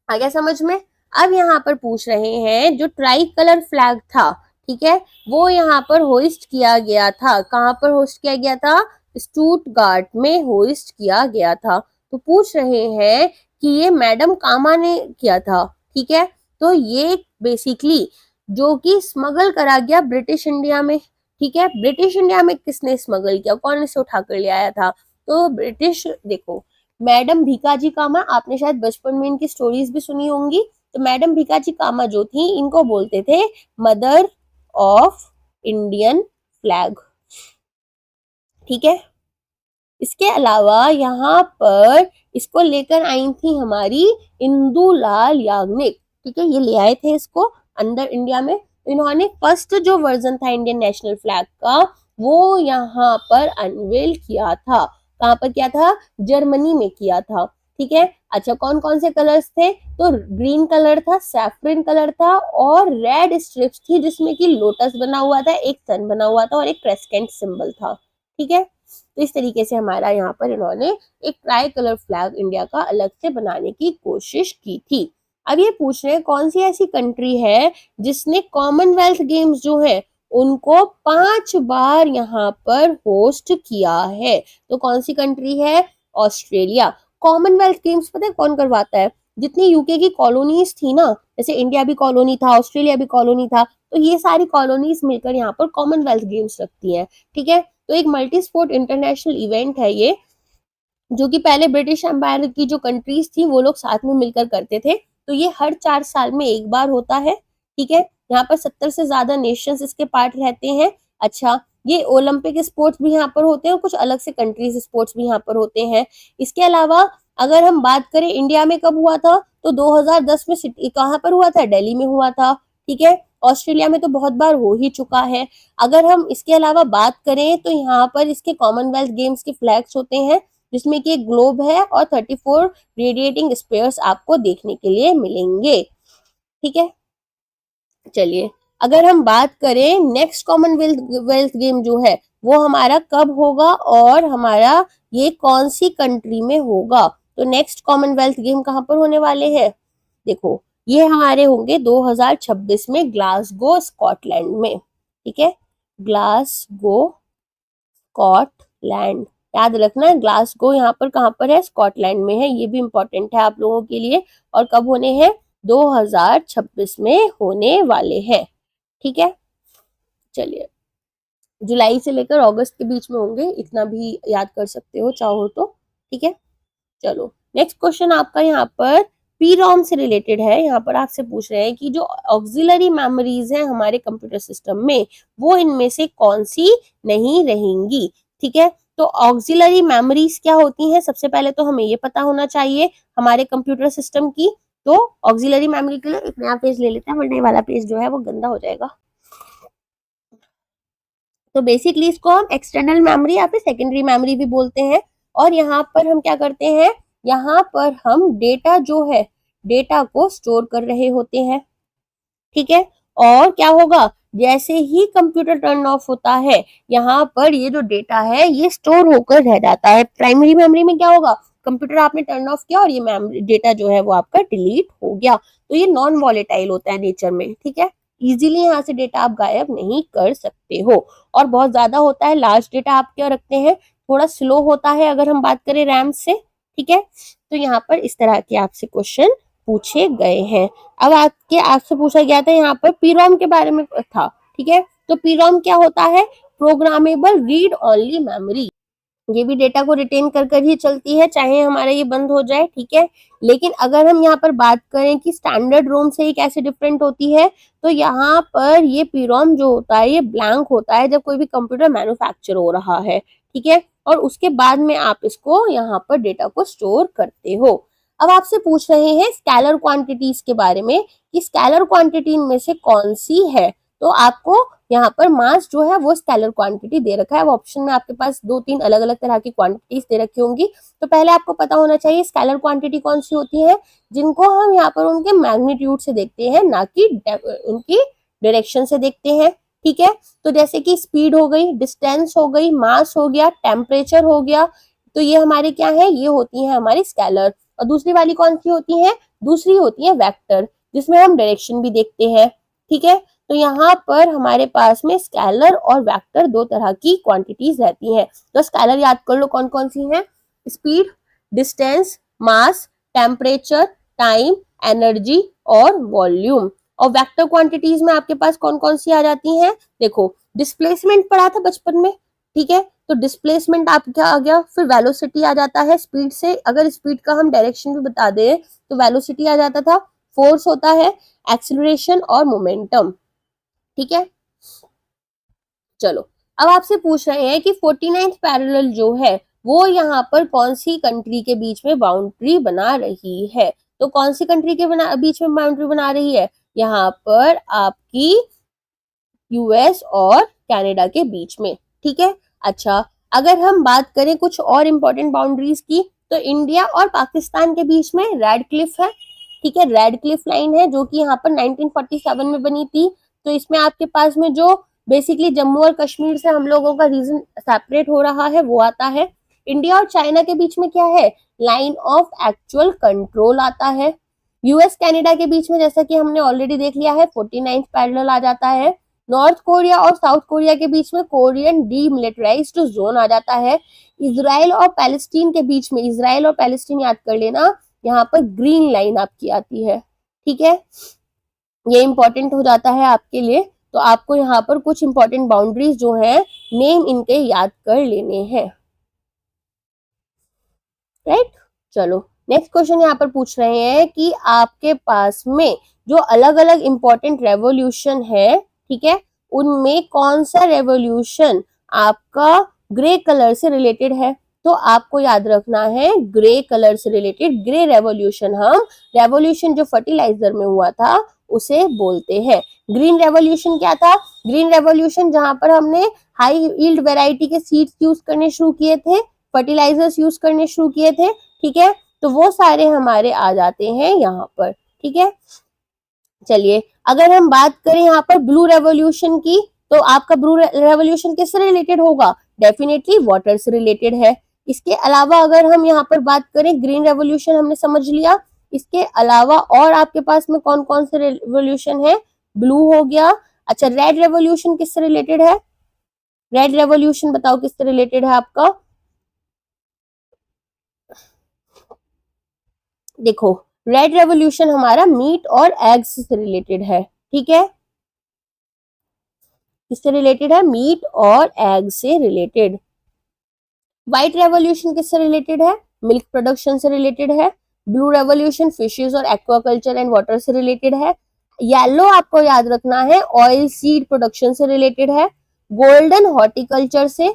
आ गया समझ में। अब यहाँ पर पूछ रहे हैं जो ट्राई कलर फ्लैग था, ठीक है, वो यहाँ पर होइस्ट किया गया था, कहाँ पर होस्ट किया गया था, स्टुटगार्ट में होइस्ट किया गया था। तो पूछ रहे हैं कि ये मैडम कामा ने किया था, ठीक है। तो ये बेसिकली जो कि स्मगल करा गया ब्रिटिश इंडिया में। ठीक है, ब्रिटिश इंडिया में किसने स्मगल किया, कौन इसे उठाकर ले आया था? तो ब्रिटिश, देखो मैडम भीकाजी कामा, आपने शायद बचपन में इनकी स्टोरीज भी सुनी होंगी। तो मैडम भीकाजी कामा जो थी, इनको बोलते थे मदर ऑफ इंडियन फ्लैग। ठीक है, इसके अलावा यहाँ पर इसको लेकर आई थी हमारी इंदुलाल याग्निक। ठीक है, ये ले आए थे इसको अंदर इंडिया में। इन्होंने फर्स्ट जो वर्जन था इंडियन नेशनल फ्लैग का, वो यहाँ पर अनवेल किया था। कहाँ पर किया था? जर्मनी में किया था। ठीक है, अच्छा कौन कौन से कलर्स थे? तो ग्रीन कलर था, सैफरन कलर था और रेड स्ट्रिप्स थी जिसमें कि लोटस बना हुआ था, एक सन बना हुआ था और एक क्रेस्केंट सिंबल था। ठीक है, तो इस तरीके से हमारा यहाँ पर इन्होंने एक ट्राई कलर फ्लैग इंडिया का अलग से बनाने की कोशिश की थी। अब ये पूछ रहे हैं कौन सी ऐसी कंट्री है जिसने कॉमनवेल्थ गेम्स जो है उनको 5 बार यहाँ पर होस्ट किया है। तो कौन सी कंट्री है? ऑस्ट्रेलिया। कॉमनवेल्थ गेम्स पता है कौन करवाता है? जितनी यूके की कॉलोनीज थी ना, जैसे इंडिया भी कॉलोनी था, ऑस्ट्रेलिया भी कॉलोनी था, तो ये सारी कॉलोनीज मिलकर यहाँ पर कॉमनवेल्थ गेम्स रखती हैं। ठीक है, तो एक मल्टी स्पोर्ट इंटरनेशनल इवेंट है ये, जो कि पहले ब्रिटिश एम्पायर की जो कंट्रीज थी वो लोग साथ में मिलकर करते थे। तो ये हर 4 साल में एक बार होता है। ठीक है, यहाँ पर 70 से ज्यादा नेशंस इसके पार्ट रहते हैं। अच्छा, ये ओलंपिक स्पोर्ट्स भी यहाँ पर होते हैं और कुछ अलग से कंट्रीज स्पोर्ट्स भी यहाँ पर होते हैं। इसके अलावा अगर हम बात करें इंडिया में कब हुआ था, तो 2010 में सिटी कहाँ पर हुआ था? दिल्ली में हुआ था। ठीक है, ऑस्ट्रेलिया में तो बहुत बार हो ही चुका है। अगर हम इसके अलावा बात करें तो यहाँ पर इसके कॉमनवेल्थ गेम्स के फ्लैग्स होते हैं, जिसमें कि एक ग्लोब है और 34 रेडिएटिंग स्पेयर्स आपको देखने के लिए मिलेंगे। ठीक है, चलिए अगर हम बात करें नेक्स्ट कॉमनवेल्थ गेम जो है वो हमारा कब होगा और हमारा ये कौन सी कंट्री में होगा, तो नेक्स्ट कॉमनवेल्थ गेम कहाँ पर होने वाले हैं? देखो ये हमारे होंगे 2026 में ग्लासगो स्कॉटलैंड में। ठीक है, ग्लासगो स्कॉटलैंड, याद रखना ग्लासगो यहाँ पर कहाँ पर है? स्कॉटलैंड में है, ये भी इंपॉर्टेंट है आप लोगों के लिए। और कब होने हैं? 2026 में होने वाले हैं। ठीक है, चलिए जुलाई से लेकर अगस्त के बीच में होंगे, इतना भी याद कर सकते हो चाहो तो। ठीक है, चलो नेक्स्ट क्वेश्चन आपका यहाँ पर पीरोम से रिलेटेड है। यहाँ पर आपसे पूछ रहे हैं कि जो ऑक्सिलरी मेमोरीज है हमारे कंप्यूटर सिस्टम में, वो इनमें से कौन सी नहीं रहेंगी। ठीक है, तो ऑक्सिलरी मेमोरीज क्या होती हैं? सबसे पहले तो हमें ये पता होना चाहिए हमारे कंप्यूटर सिस्टम की। तो ऑक्सिलरी मेमोरी के लिए एक नया पेज ले लेते हैं, वरना ये वाला पेज जो है वो गंदा हो जाएगा। तो बेसिकली इसको हम एक्सटर्नल मेमोरी या फिर सेकेंडरी मेमोरी भी बोलते हैं। और यहाँ पर हम क्या करते हैं? यहाँ पर हम डेटा जो है, डेटा को स्टोर कर रहे होते हैं। ठीक है, और क्या होगा? जैसे ही कंप्यूटर टर्न ऑफ होता है, यहाँ पर ये जो डेटा है ये स्टोर होकर रह जाता है। प्राइमरी मेमोरी में क्या होगा? कंप्यूटर आपने टर्न ऑफ किया और ये मेमोरी डेटा जो है वो आपका डिलीट हो गया। तो ये नॉन वॉलेटाइल होता है नेचर में। ठीक है, इजीली यहाँ से डेटा आप गायब नहीं कर सकते हो। और बहुत ज्यादा होता है, लार्ज डेटा आप क्या रखते हैं, थोड़ा स्लो होता है अगर हम बात करें रैम से। ठीक है, तो यहाँ पर इस तरह के आपसे क्वेश्चन पूछे गए हैं। अब आपसे पूछा गया था यहाँ पर पीरोम के बारे में था। ठीक है, तो पीरोम क्या होता है? Programmable read only memory. ये भी डेटा को रिटेन कर ही चलती है, चाहे हमारा ये बंद हो जाए। ठीक है, लेकिन अगर हम यहाँ पर बात करें कि स्टैंडर्ड रोम से ये कैसे डिफरेंट होती है, तो यहाँ पर ये पीरोम जो होता है ये ब्लैंक होता है जब कोई भी कंप्यूटर मैन्युफैक्चर हो रहा है। ठीक है, और उसके बाद में आप इसको यहाँ पर डेटा को स्टोर करते हो। अब आपसे पूछ रहे हैं स्केलर क्वांटिटीज के बारे में कि स्केलर क्वांटिटी में से कौन सी है। तो आपको यहाँ पर मास जो है वो स्केलर क्वांटिटी दे रखा है। वो ऑप्शन में आपके पास 2-3 अलग अलग तरह की क्वांटिटीज दे रखी होंगी। तो पहले आपको पता होना चाहिए स्केलर क्वांटिटी कौन सी होती है, जिनको हम यहाँ पर उनके मैग्नीट्यूड से देखते हैं, ना कि उनकी डायरेक्शन से देखते हैं। ठीक है, तो जैसे कि स्पीड हो गई, डिस्टेंस हो गई, मास हो गया, टेम्परेचर हो गया, तो ये हमारे क्या है? ये होती है हमारी स्केलर। और दूसरी वाली कौन सी होती है? दूसरी होती है वेक्टर, जिसमें हम डायरेक्शन भी देखते हैं। ठीक है, तो यहाँ पर हमारे पास में स्केलर और वेक्टर दो तरह की क्वांटिटीज रहती हैं। तो स्केलर याद कर लो कौन कौन सी हैं? स्पीड, डिस्टेंस, मास, टेम्परेचर, टाइम, एनर्जी और वॉल्यूम। और वेक्टर क्वांटिटीज में आपके पास कौन कौन सी आ जाती हैं, देखो डिस्प्लेसमेंट पढ़ा था बचपन में, ठीक है, तो डिस्प्लेसमेंट आपका आ गया, फिर वेलोसिटी आ जाता है, स्पीड से अगर स्पीड का हम डायरेक्शन भी बता दें तो वेलोसिटी आ जाता था, फोर्स होता है, एक्सीलरेशन और मोमेंटम, ठीक है। चलो अब आपसे पूछ रहे हैं कि 49th पैरेलल जो है वो यहाँ पर कौन सी कंट्री के बीच में बाउंड्री बना रही है, तो कौन सी कंट्री के बीच में बाउंड्री बना रही है, यहाँ पर आपकी यूएस और कनाडा के बीच में, ठीक है। अच्छा अगर हम बात करें कुछ और इंपॉर्टेंट बाउंड्रीज की, तो इंडिया और पाकिस्तान के बीच में रेड क्लिफ है, ठीक है, रेड क्लिफ लाइन है जो कि यहाँ पर 1947 में बनी थी। तो इसमें आपके पास में जो बेसिकली जम्मू और कश्मीर से हम लोगों का रीजन सेपरेट हो रहा है वो आता है। इंडिया और चाइना के बीच में क्या है, लाइन ऑफ एक्चुअल कंट्रोल आता है। यूएस कनाडा के बीच में जैसा कि हमने ऑलरेडी देख लिया है 49th पैरेलल आ जाता है। नॉर्थ कोरिया और साउथ कोरिया के बीच में कोरियन डीमिलिटराइज्ड जोन आ जाता है। इसराइल और पैलेस्टीन के बीच में, इसराइल और पैलेस्टीन याद कर लेना, यहाँ पर ग्रीन लाइन आपकी आती है, ठीक है, ये इंपॉर्टेंट हो जाता है आपके लिए। तो आपको यहाँ पर कुछ इंपॉर्टेंट बाउंड्रीज जो है नेम इनके याद कर लेने हैं, राइट। चलो नेक्स्ट क्वेश्चन यहाँ पर पूछ रहे हैं कि आपके पास में जो अलग अलग इंपॉर्टेंट रेवोल्यूशन है, ठीक है, उनमें कौन सा रेवोल्यूशन आपका ग्रे कलर से रिलेटेड है, तो आपको याद रखना है ग्रे कलर से रिलेटेड, ग्रे रेवोल्यूशन हम रेवोल्यूशन जो फर्टिलाइजर में हुआ था उसे बोलते हैं। ग्रीन रेवोल्यूशन क्या था, ग्रीन रेवोल्यूशन जहां पर हमने हाई यील्ड वेराइटी के सीड्स यूज करने शुरू किए थे, फर्टिलाइजर्स यूज करने शुरू किए थे, ठीक है, तो वो सारे हमारे आ जाते हैं यहाँ पर, ठीक है। चलिए अगर हम बात करें यहाँ पर ब्लू रेवोल्यूशन की, तो आपका ब्लू रेवोल्यूशन किससे रिलेटेड होगा, डेफिनेटली वाटर से रिलेटेड है। इसके अलावा अगर हम यहाँ पर बात करें, ग्रीन रेवोल्यूशन हमने समझ लिया, इसके अलावा और आपके पास में कौन कौन से रेवोल्यूशन है, ब्लू हो गया। अच्छा रेड रेवोल्यूशन किससे रिलेटेड है, रेड रेवोल्यूशन बताओ किससे रिलेटेड है आपका, देखो रेड रेवोल्यूशन हमारा मीट और एग्स से रिलेटेड है, ठीक है, किससे रिलेटेड है, मीट और एग से रिलेटेड। व्हाइट रेवोल्यूशन किससे रिलेटेड है, मिल्क प्रोडक्शन से रिलेटेड है। ब्लू रेवोल्यूशन फिशेस और एक्वाकल्चर एंड वाटर से रिलेटेड है। येलो आपको याद रखना है ऑयल सीड प्रोडक्शन से रिलेटेड है। गोल्डन हॉर्टिकल्चर से,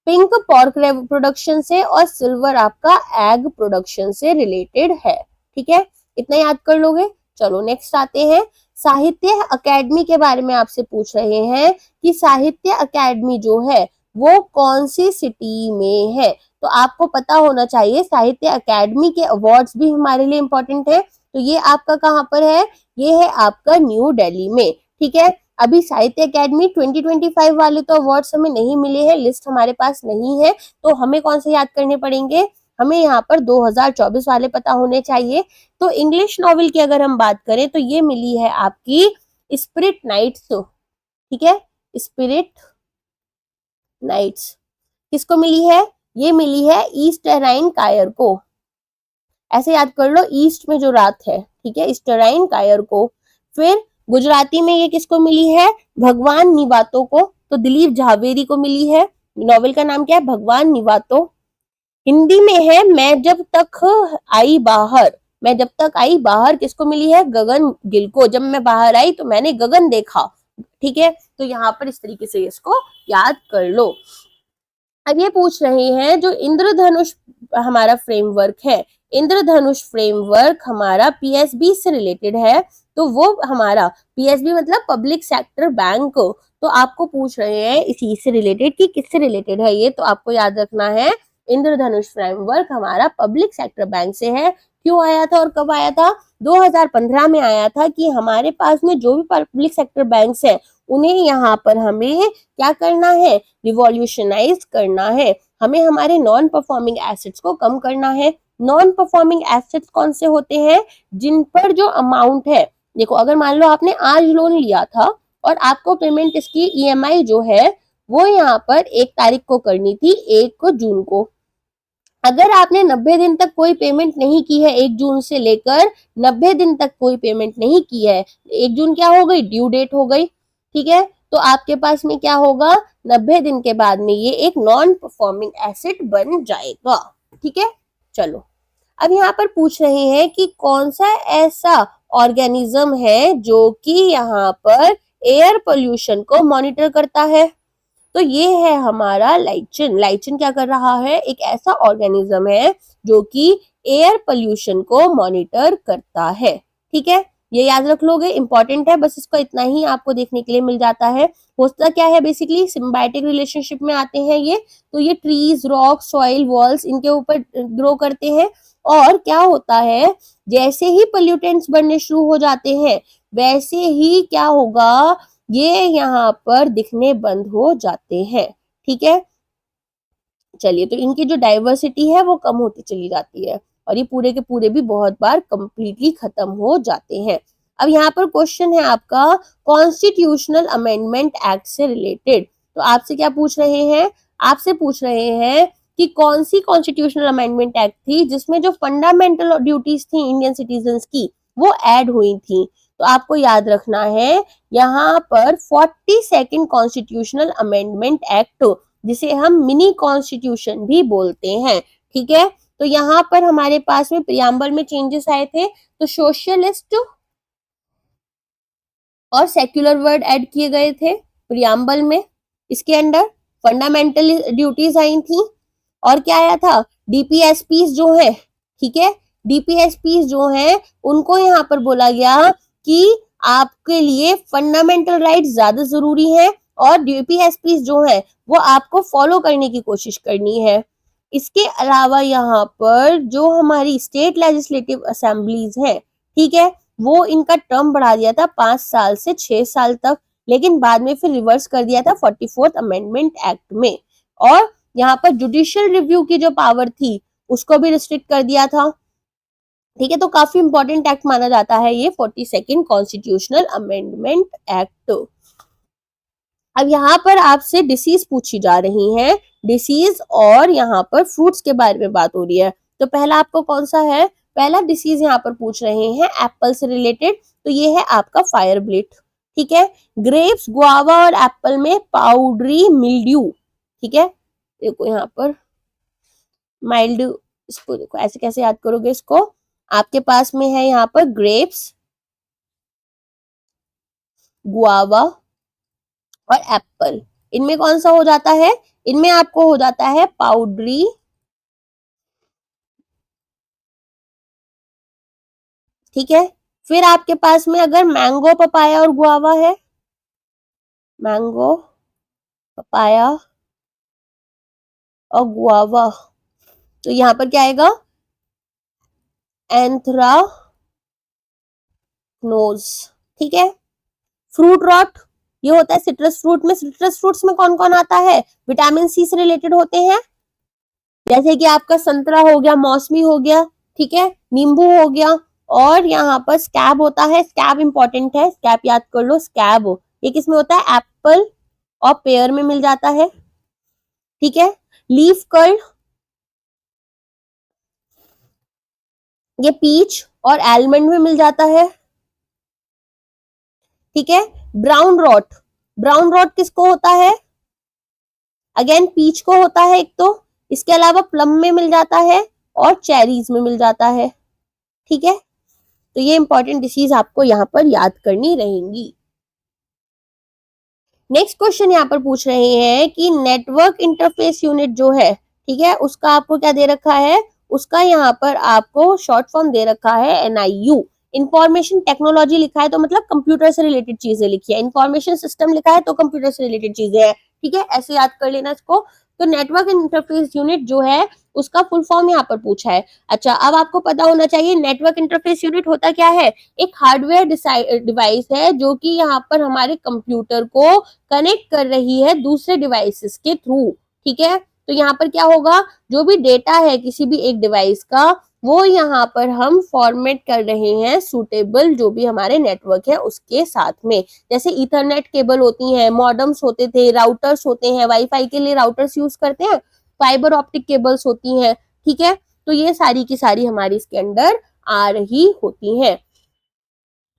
पिंक पॉर्क प्रोडक्शन से, और सिल्वर आपका एग प्रोडक्शन से रिलेटेड है, ठीक है, इतना याद कर लोगे। चलो नेक्स्ट आते हैं, साहित्य अकेडमी के बारे में आपसे पूछ रहे हैं कि साहित्य अकेडमी जो है वो कौन सी सिटी में है, तो आपको पता होना चाहिए साहित्य अकेडमी के अवार्ड्स भी हमारे लिए इंपॉर्टेंट है। तो ये आपका कहाँ पर है, ये है आपका न्यू दिल्ली में, ठीक है। अभी साहित्य अकेडमी 2025 वाले तो अवार्ड्स हमें नहीं मिले हैं, लिस्ट हमारे पास नहीं है, तो हमें कौन से याद करने पड़ेंगे, हमें यहाँ पर 2024 वाले पता होने चाहिए। तो इंग्लिश नॉवेल की अगर हम बात करें तो ये मिली है आपकी स्पिरिट नाइट्स, ठीक है, स्पिरिट नाइट्स किसको मिली है, ये मिली है ईस्टराइन कायर को, ऐसे याद कर लो, ईस्ट में जो रात है, ठीक है, ईस्टराइन कायर को। फिर गुजराती में ये किसको मिली है, भगवान निवातो को, तो दिलीप झावेरी को मिली है। नॉवेल का नाम क्या है, भगवान निवातो। हिंदी में है मैं जब तक आई बाहर, मैं जब तक आई बाहर किसको मिली है, गगन गिल को, जब मैं बाहर आई तो मैंने गगन देखा, ठीक है, तो यहाँ पर इस तरीके से इसको याद कर लो। अब ये पूछ रहे हैं जो इंद्रधनुष हमारा फ्रेमवर्क है, इंद्रधनुष फ्रेमवर्क हमारा पीएसबी से रिलेटेड है, तो वो हमारा पीएसबी मतलब पब्लिक सेक्टर बैंक, तो आपको पूछ रहे हैं इसी से रिलेटेड कि किससे रिलेटेड है ये, तो आपको याद रखना है इंद्रधनुष फ्रेमवर्क हमारा पब्लिक सेक्टर बैंक से है। क्यों आया था और कब आया था, 2015 में आया था कि हमारे पास में जो भी पब्लिक सेक्टर बैंक्स है उन्हें यहाँ पर हमें क्या करना है, रिवॉल्यूशनाइज करना है, हमें हमारे नॉन परफॉर्मिंग एसेट्स को कम करना है। नॉन परफॉर्मिंग एसेट्स कौन से होते हैं, जिन पर जो अमाउंट है, देखो अगर मान लो आपने आज लोन लिया था और आपको पेमेंट इसकी ईएमआई जो है वो यहाँ पर 1 तारीख को करनी थी, 1 जून को, अगर आपने 90 दिन तक कोई पेमेंट नहीं की है, 1 जून से लेकर 90 दिन तक कोई पेमेंट नहीं की है, 1 जून क्या हो गई, ड्यू डेट हो गई, ठीक है, तो आपके पास में क्या होगा, 90 दिन के बाद में ये एक नॉन परफॉर्मिंग एसेट बन जाएगा, ठीक है। चलो, अब यहाँ पर पूछ रहे हैं कि कौन सा ऐसा ऑर्गेनिज्म है जो कि यहाँ पर एयर पोल्यूशन को मॉनिटर करता है, तो ये है हमारा लाइचन। लाइचन क्या कर रहा है, एक ऐसा ऑर्गेनिज्म है जो कि एयर पोल्यूशन को मॉनिटर करता है, ठीक है, ये याद रख लोगे, इंपॉर्टेंट है, बस इसको इतना ही आपको देखने के लिए मिल जाता है। होता क्या है, बेसिकली सिम्बायोटिक रिलेशनशिप में आते हैं ये, तो ये ट्रीज, रॉक, सॉइल, वॉल्स इनके ऊपर ग्रो करते हैं, और क्या होता है, जैसे ही पोल्यूटेंट्स बनने शुरू हो जाते हैं वैसे ही क्या होगा, ये यहाँ पर दिखने बंद हो जाते हैं, ठीक है। चलिए, तो इनकी जो डाइवर्सिटी है वो कम होती चली जाती है, और ये पूरे के पूरे भी बहुत बार कंप्लीटली खत्म हो जाते हैं। अब यहाँ पर क्वेश्चन है आपका कॉन्स्टिट्यूशनल अमेंडमेंट एक्ट से रिलेटेड, तो आपसे क्या पूछ रहे हैं, आपसे पूछ रहे हैं कि कौन सी कॉन्स्टिट्यूशनल अमेंडमेंट एक्ट थी जिसमें जो फंडामेंटल ड्यूटीज थी इंडियन सिटीजन्स की वो ऐड हुई थी, तो आपको याद रखना है यहाँ पर 42nd कॉन्स्टिट्यूशनल अमेंडमेंट एक्ट, जिसे हम मिनी कॉन्स्टिट्यूशन भी बोलते हैं, ठीक है। तो यहाँ पर हमारे पास में प्रियम्बल में चेंजेस आए थे, तो सोशलिस्ट और सेक्युलर वर्ड ऐड किए गए थे प्रियम्बल में, इसके अंडर फंडामेंटल ड्यूटीज आई थी, और क्या आया था, डीपीएसपी जो है, ठीक है, डीपीएसपी जो है उनको यहाँ पर बोला गया कि आपके लिए फंडामेंटल राइट ज्यादा जरूरी है, और डीपीएसपी जो है वो आपको फॉलो करने की कोशिश करनी है। इसके अलावा यहाँ पर जो हमारी स्टेट लेजिस्लेटिव असेंबलीज है, ठीक है, वो इनका टर्म बढ़ा दिया था 5 साल से 6 साल तक, लेकिन बाद में फिर रिवर्स कर दिया था 44th अमेंडमेंट एक्ट में, और यहाँ पर जुडिशियल रिव्यू की जो पावर थी उसको भी रिस्ट्रिक्ट कर दिया था, ठीक है। तो काफी इंपॉर्टेंट एक्ट माना जाता है ये 42nd कॉन्स्टिट्यूशनल अमेंडमेंट एक्ट। अब यहाँ पर आपसे डिसीज पूछी जा रही है, डिसीज और यहाँ पर फ्रूट्स के बारे में बात हो रही है, तो पहला आपको कौन सा है, पहला डिसीज यहाँ पर पूछ रहे हैं एप्पल से रिलेटेड, तो ये है आपका फायर ब्लिट, ठीक है। ग्रेप्स, गुआवा और एप्पल में पाउडरी मिल्ड्यू, ठीक है, देखो यहाँ पर माइल्ड, इसको देखो ऐसे कैसे याद करोगे इसको, आपके पास में है यहाँ पर ग्रेप्स, गुआवा और एप्पल, इनमें कौन सा हो जाता है, इनमें आपको हो जाता है पाउडरी, ठीक है। फिर आपके पास में अगर मैंगो, पपाया और गुआवा है, मैंगो, पपाया और गुआवा, तो यहाँ पर क्या आएगा, एंथ्राक्नोज, ठीक है। फ्रूट रॉट, ये होता है सिट्रस फ्रूट में, सिट्रस फ्रूट्स में कौन कौन आता है, विटामिन सी से रिलेटेड होते हैं, जैसे कि आपका संतरा हो गया, मौसमी हो गया, ठीक है, नींबू हो गया, और यहाँ पर स्कैब होता है, स्कैब इंपॉर्टेंट है, स्कैब याद कर लो, स्कैब ये किसमें होता है, एप्पल और पेयर में मिल जाता है, ठीक है। लीफ कर्ल, ये पीच और आलमंड में मिल जाता है, ठीक है। ब्राउन रॉट, ब्राउन रॉट किसको होता है, अगेन पीच को होता है एक तो, इसके अलावा प्लम में मिल जाता है और चेरीज में मिल जाता है, ठीक है। तो ये इंपॉर्टेंट डिसीज आपको यहाँ पर याद करनी रहेंगी। नेक्स्ट क्वेश्चन यहाँ पर पूछ रहे हैं कि नेटवर्क इंटरफेस यूनिट जो है, ठीक है, उसका आपको क्या दे रखा है, उसका यहाँ पर आपको शॉर्ट फॉर्म दे रखा है एनआईयू, इंफॉर्मेशन टेक्नोलॉजी लिखा है तो मतलब कंप्यूटर से रिलेटेड चीजें लिखी है, इंफॉर्मेशन सिस्टम लिखा है तो कंप्यूटर से रिलेटेड चीजें हैं, ठीक है, ऐसे याद कर लेना इसको। तो नेटवर्क इंटरफेस यूनिट जो है उसका फुल फॉर्म यहाँ पर पूछा है। अच्छा, अब आपको पता होना चाहिए नेटवर्क इंटरफेस यूनिट होता क्या है, एक हार्डवेयर डिवाइस है जो कि यहाँ पर हमारे कंप्यूटर को कनेक्ट कर रही है दूसरे डिवाइसेस के थ्रू, ठीक है। तो यहाँ पर क्या होगा, जो भी डेटा है किसी भी एक डिवाइस का वो यहाँ पर हम फॉर्मेट कर रहे हैं सुटेबल जो भी हमारे नेटवर्क है उसके साथ में, जैसे इथरनेट केबल होती हैं, मॉडेम्स होते थे, राउटर्स होते हैं, वाईफाई के लिए राउटर्स यूज करते हैं, फाइबर ऑप्टिक केबल्स होती हैं, ठीक है, तो ये सारी की सारी हमारी इसके अंदर आ रही होती हैं।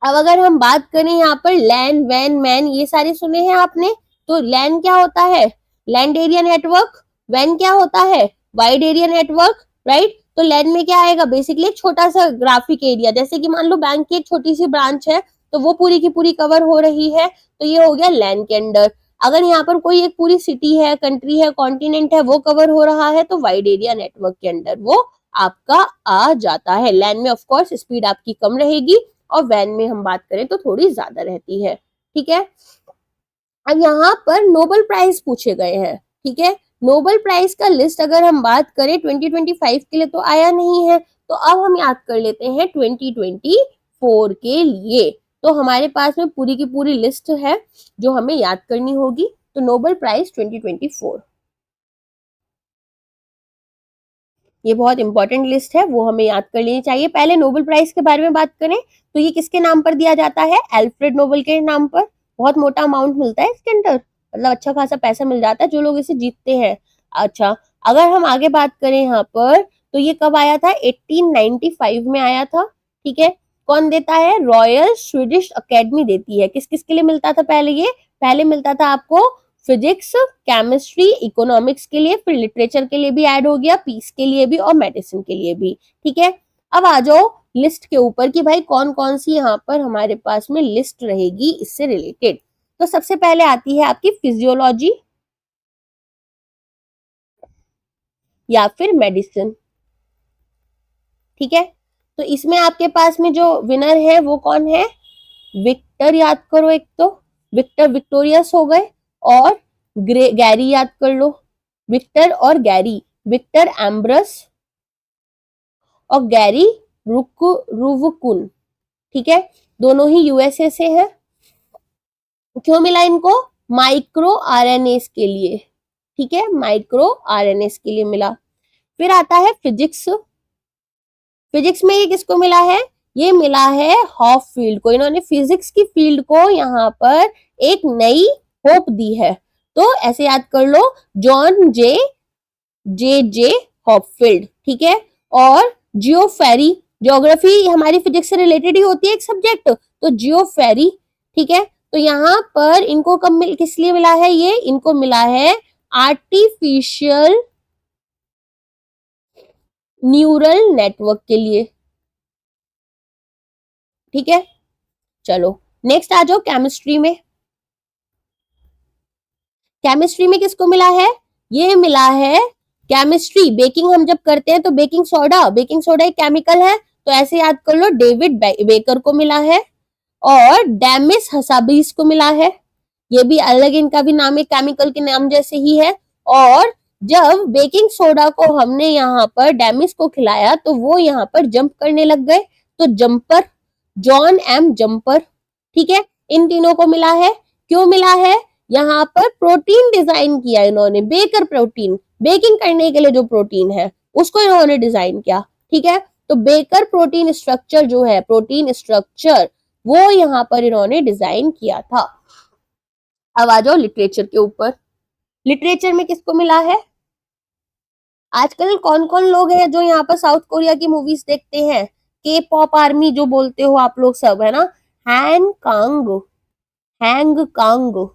अब अगर हम बात करें यहाँ पर लैंड, वैन, मैन, ये सारे सुने हैं आपने, तो लैंड क्या होता है, लैंड एरिया नेटवर्क, वैन क्या होता है, वाइड एरिया नेटवर्क, राइट। तो लैंड में क्या आएगा, बेसिकली एक छोटा सा ग्राफिक एरिया, जैसे कि मान लो बैंक की एक छोटी सी ब्रांच है तो वो पूरी की पूरी कवर हो रही है, तो ये हो गया लैंड के अंडर। अगर यहाँ पर कोई एक पूरी सिटी है, कंट्री है, कॉन्टिनेंट है, वो कवर हो रहा है तो वाइड एरिया नेटवर्क के अंडर वो आपका आ जाता है। लैंड में ऑफ कोर्स स्पीड आपकी कम रहेगी और वैन में हम बात करें तो थोड़ी ज्यादा रहती है, ठीक है। अब यहाँ पर नोबेल प्राइज पूछे गए हैं, ठीक है। नोबेल प्राइज का लिस्ट अगर हम बात करें 2025 के लिए तो आया नहीं है, तो अब हम याद कर लेते हैं 2024 के लिए। तो हमारे पास में पूरी की पूरी लिस्ट है जो हमें याद करनी होगी। तो नोबेल प्राइज 2024 ये बहुत इंपॉर्टेंट लिस्ट है, वो हमें याद कर लेनी चाहिए। पहले नोबेल प्राइज के बारे में बात करें तो ये किसके नाम पर दिया जाता है, अल्फ्रेड नोबेल के नाम पर। बहुत मोटा अमाउंट मिलता है इसके अंदर, मतलब अच्छा खासा पैसा मिल जाता है जो लोग इसे जीतते हैं। अच्छा, अगर हम आगे बात करें यहाँ पर तो ये कब आया था, 1895 में आया था, ठीक है। कौन देता है, रॉयल स्वीडिश अकेडमी देती है। किस किस के लिए मिलता था पहले, ये पहले मिलता था आपको फिजिक्स, केमिस्ट्री, इकोनॉमिक्स के लिए, फिर लिटरेचर के लिए भी ऐड हो गया, पीस के लिए भी और मेडिसिन के लिए भी, ठीक है। अब आ जाओ लिस्ट के ऊपर कि भाई कौन कौन सी यहाँ पर हमारे पास में लिस्ट रहेगी इससे रिलेटेड। तो सबसे पहले आती है आपकी फिजियोलॉजी या फिर मेडिसिन, ठीक है। तो इसमें आपके पास में जो विनर है वो कौन है, विक्टर याद करो, एक तो विक्टर विक्टोरियस हो गए, और गैरी याद कर लो, विक्टर और गैरी, विक्टर एम्ब्रस और गैरी रुवकुन, ठीक है। दोनों ही यूएसए से हैं। क्यों मिला इनको, माइक्रो आरएनएस के लिए, ठीक है, माइक्रो आरएनएस के लिए मिला। फिर आता है फिजिक्स, फिजिक्स में ये किसको मिला है, ये मिला है हॉपफील्ड को। इन्होंने फिजिक्स की फील्ड को यहाँ पर एक नई होप दी है। तो ऐसे याद कर लो, जॉन जे जे जे हॉपफील्ड, ठीक है। और जियोफेरी, ज्योग्राफी हमारी फिजिक्स से रिलेटेड ही होती है एक सब्जेक्ट, तो जियोफेरी, ठीक है। तो यहाँ पर इनको कब किस लिए मिला है, ये इनको मिला है आर्टिफिशियल न्यूरल नेटवर्क के लिए, ठीक है। चलो नेक्स्ट आ जाओ केमिस्ट्री में। केमिस्ट्री में किसको मिला है, ये मिला है केमिस्ट्री, बेकिंग हम जब करते हैं तो बेकिंग सोडा, बेकिंग सोडा एक केमिकल है, तो ऐसे याद कर लो, डेविड बेकर को मिला है। और डेमिस हसाबिस को मिला है, ये भी अलग, इनका भी नाम एक केमिकल के नाम जैसे ही है। और जब बेकिंग सोडा को हमने यहाँ पर डेमिस को खिलाया तो वो यहाँ पर जंप करने लग गए, तो जंपर, जॉन एम जंपर, ठीक है। इन तीनों को मिला है। क्यों मिला है, यहाँ पर प्रोटीन डिजाइन किया इन्होंने, बेकर प्रोटीन, बेकिंग करने के लिए जो प्रोटीन है उसको इन्होंने डिजाइन किया, ठीक है। तो बेकर प्रोटीन स्ट्रक्चर जो है, प्रोटीन स्ट्रक्चर वो यहाँ पर इन्होंने डिजाइन किया था। अब आ जाओ लिटरेचर के ऊपर। लिटरेचर में किसको मिला है, आजकल कौन कौन लोग हैं जो यहाँ पर साउथ कोरिया की मूवीज देखते हैं, के पॉप आर्मी जो बोलते हो आप लोग सब, है ना। हैंग कांग, हैंग कांग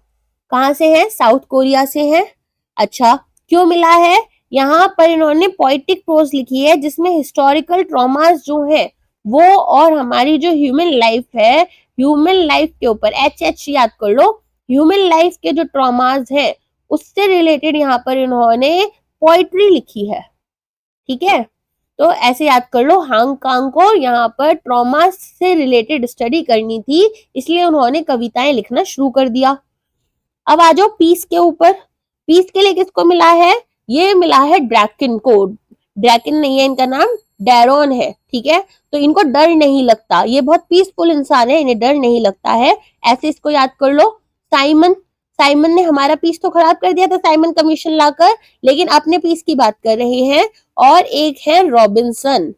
कहाँ से है, साउथ कोरिया से है। अच्छा, क्यों मिला है, यहाँ पर इन्होंने पोइटिक प्रोज लिखी है जिसमें हिस्टोरिकल ट्रॉमास जो है वो और हमारी जो ह्यूमन लाइफ है, ह्यूमन लाइफ के ऊपर एच याद कर लो, ह्यूमन लाइफ के जो ट्रॉमास है उससे रिलेटेड यहाँ पर इन्होंने पोइट्री लिखी है, ठीक है। तो ऐसे याद कर लो, हांगकांग को यहाँ पर ट्रॉमा से रिलेटेड स्टडी करनी थी, इसलिए उन्होंने कविताएं लिखना शुरू कर दिया। अब आ जाओ पीस के ऊपर। पीस के लिए किसको मिला है, ये मिला है ड्रैकिन को, ड्रैकिन नहीं है इनका नाम, डैरोन है, ठीक है। तो इनको डर नहीं लगता, ये बहुत पीसफुल इंसान है, इन्हें डर नहीं लगता है, ऐसे इसको याद कर लो। साइमन, साइमन ने हमारा पीस तो खराब कर दिया था साइमन कमीशन लाकर, लेकिन अपने पीस की बात कर रहे हैं। और एक है रॉबिन्सन,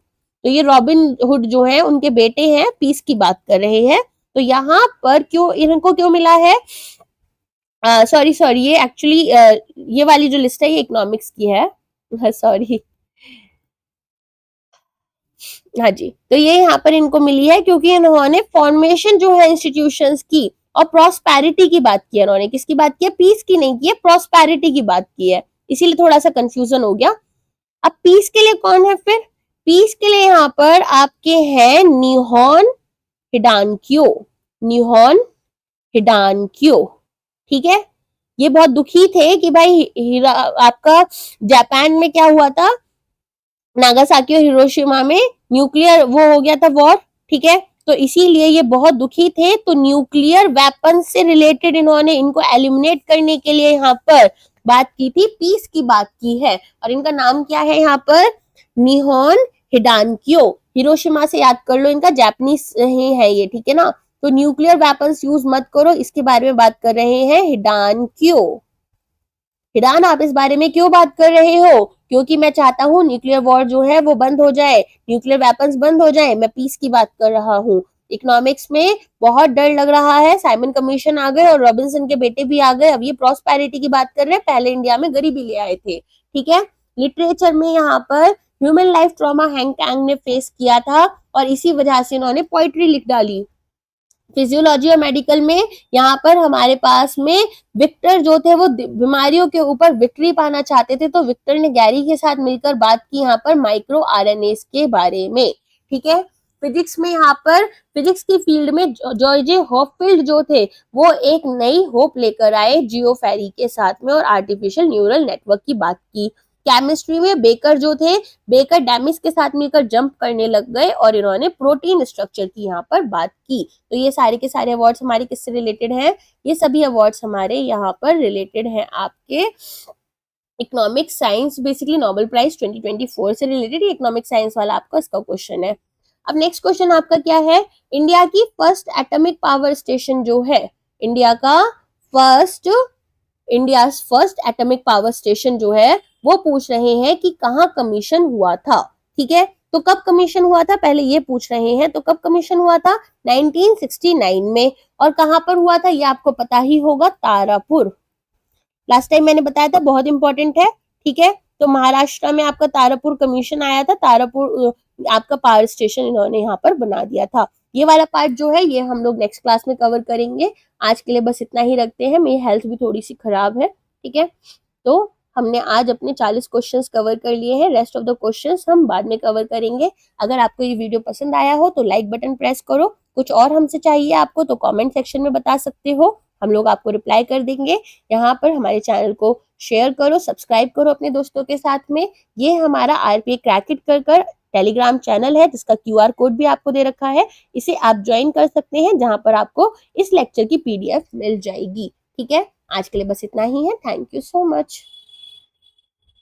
तो ये रॉबिन हुड जो है उनके बेटे हैं, पीस की बात कर रहे हैं। तो यहाँ पर क्यों इनको क्यों मिला है, सॉरी सॉरी, ये एक्चुअली ये वाली जो लिस्ट है ये इकोनॉमिक्स की है, सॉरी। हाँ जी, तो ये यहाँ पर इनको मिली है क्योंकि इन्होंने फॉर्मेशन जो है इंस्टीट्यूशंस की और प्रॉस्पेरिटी की बात की है। इन्होंने किसकी बात की है? पीस की नहीं की है, प्रॉस्पेरिटी की बात की है, इसीलिए थोड़ा सा कंफ्यूजन हो गया। अब पीस के लिए कौन है फिर? पीस के लिए यहाँ पर आपके हैं निहोन हिडानक्यो, निहोन हिडानक्यो, ठीक है। ये बहुत दुखी थे कि भाई आपका जापान में क्या हुआ था, नागासाकी और हिरोशिमा में न्यूक्लियर वो हो गया था वॉर, ठीक है। तो इसीलिए ये बहुत दुखी थे, तो न्यूक्लियर वेपन से रिलेटेड इन्होंने इनको एलिमिनेट करने के लिए यहाँ पर बात की थी, पीस की बात की है। और इनका नाम क्या है यहाँ पर? निहोन हिडानक्यो। हिरोशिमा से याद कर लो, इनका जापानीज ही है ये, ठीक है ना। तो न्यूक्लियर वेपन्स यूज मत करो, इसके बारे में बात कर रहे हैं हिडानक्यो। हिडान, आप इस बारे में क्यों बात कर रहे हो? क्योंकि मैं चाहता हूँ न्यूक्लियर वॉर जो है वो बंद हो जाए, न्यूक्लियर वेपन्स बंद हो जाए, मैं पीस की बात कर रहा हूँ। इकोनॉमिक्स में बहुत डर लग रहा है, साइमन कमीशन आ गए और रॉबिन्सन के बेटे भी आ गए, अब ये प्रॉस्पेरिटी की बात कर रहे हैं, पहले इंडिया में गरीबी ले आए थे, ठीक है। लिटरेचर में यहाँ पर human life trauma hang Tang ने फेस किया था और इसी वजह से इन्होंने पोइट्री लिख डाली। फिजियोलॉजी और मेडिकल में यहाँ पर हमारे पास में विक्टर जो थे वो बीमारियों के ऊपर विक्ट्री पाना चाहते थे, तो विक्टर ने गैरी के साथ मिलकर बात की यहाँ पर माइक्रो आरएनएस के बारे में, ठीक है। फिजिक्स में यहाँ पर फिजिक्स की फील्ड में जॉर्ज हॉपफील्ड जो थे वो एक नई होप लेकर आए जियो फेरी के साथ में और आर्टिफिशियल न्यूरल नेटवर्क की बात की। केमिस्ट्री में बेकर जो थे, बेकर डेमिस के साथ मिलकर जंप करने लग गए और इन्होंने प्रोटीन स्ट्रक्चर की यहाँ पर बात की। तो ये सारे के सारे अवार्ड्स हमारे किससे रिलेटेड हैं? ये सभी अवार्ड्स हमारे यहाँ पर रिलेटेड हैं आपके economic science, basically Nobel prize 2024 से रिलेटेड। इकोनॉमिक साइंस वाला आपका इसका क्वेश्चन है। अब नेक्स्ट क्वेश्चन आपका क्या है? इंडिया की फर्स्ट एटॉमिक पावर स्टेशन जो है, इंडिया का first India first atomic power station जो है वो पूछ रहे हैं कि कहाँ कमीशन हुआ था, ठीक है। तो कब कमीशन हुआ था पहले ये पूछ रहे हैं, तो कब कमीशन हुआ था? 1969 में। और कहाँ पर हुआ था ये आपको पता ही होगा, तारापुर। लास्ट टाइम मैंने बताया था, बहुत इंपॉर्टेंट है, ठीक है। तो महाराष्ट्र में आपका तारापुर कमीशन आया था, तारापुर आपका पावर स्टेशन इन्होंने यहाँ पर बना दिया था। ये वाला पार्ट जो है ये हम लोग नेक्स्ट क्लास में कवर करेंगे। आज के लिए बस इतना ही रखते हैं, मेरी हेल्थ भी थोड़ी सी खराब है, ठीक है। तो हमने आज अपने 40 क्वेश्चंस कवर कर लिए हैं, रेस्ट ऑफ द क्वेश्चंस हम बाद में कवर करेंगे। अगर आपको ये वीडियो पसंद आया हो तो लाइक बटन प्रेस करो, कुछ और हमसे चाहिए आपको तो कमेंट सेक्शन में बता सकते हो, हम लोग आपको रिप्लाई कर देंगे। यहाँ पर हमारे चैनल को शेयर करो, सब्सक्राइब करो अपने दोस्तों के साथ में। ये हमारा आरपीए क्रैक इट कर टेलीग्राम चैनल है जिसका क्यूआर कोड भी आपको दे रखा है, इसे आप ज्वाइन कर सकते हैं, जहां पर आपको इस लेक्चर की पीडीएफ मिल जाएगी, ठीक है। आज के लिए बस इतना ही है, थैंक यू सो मच।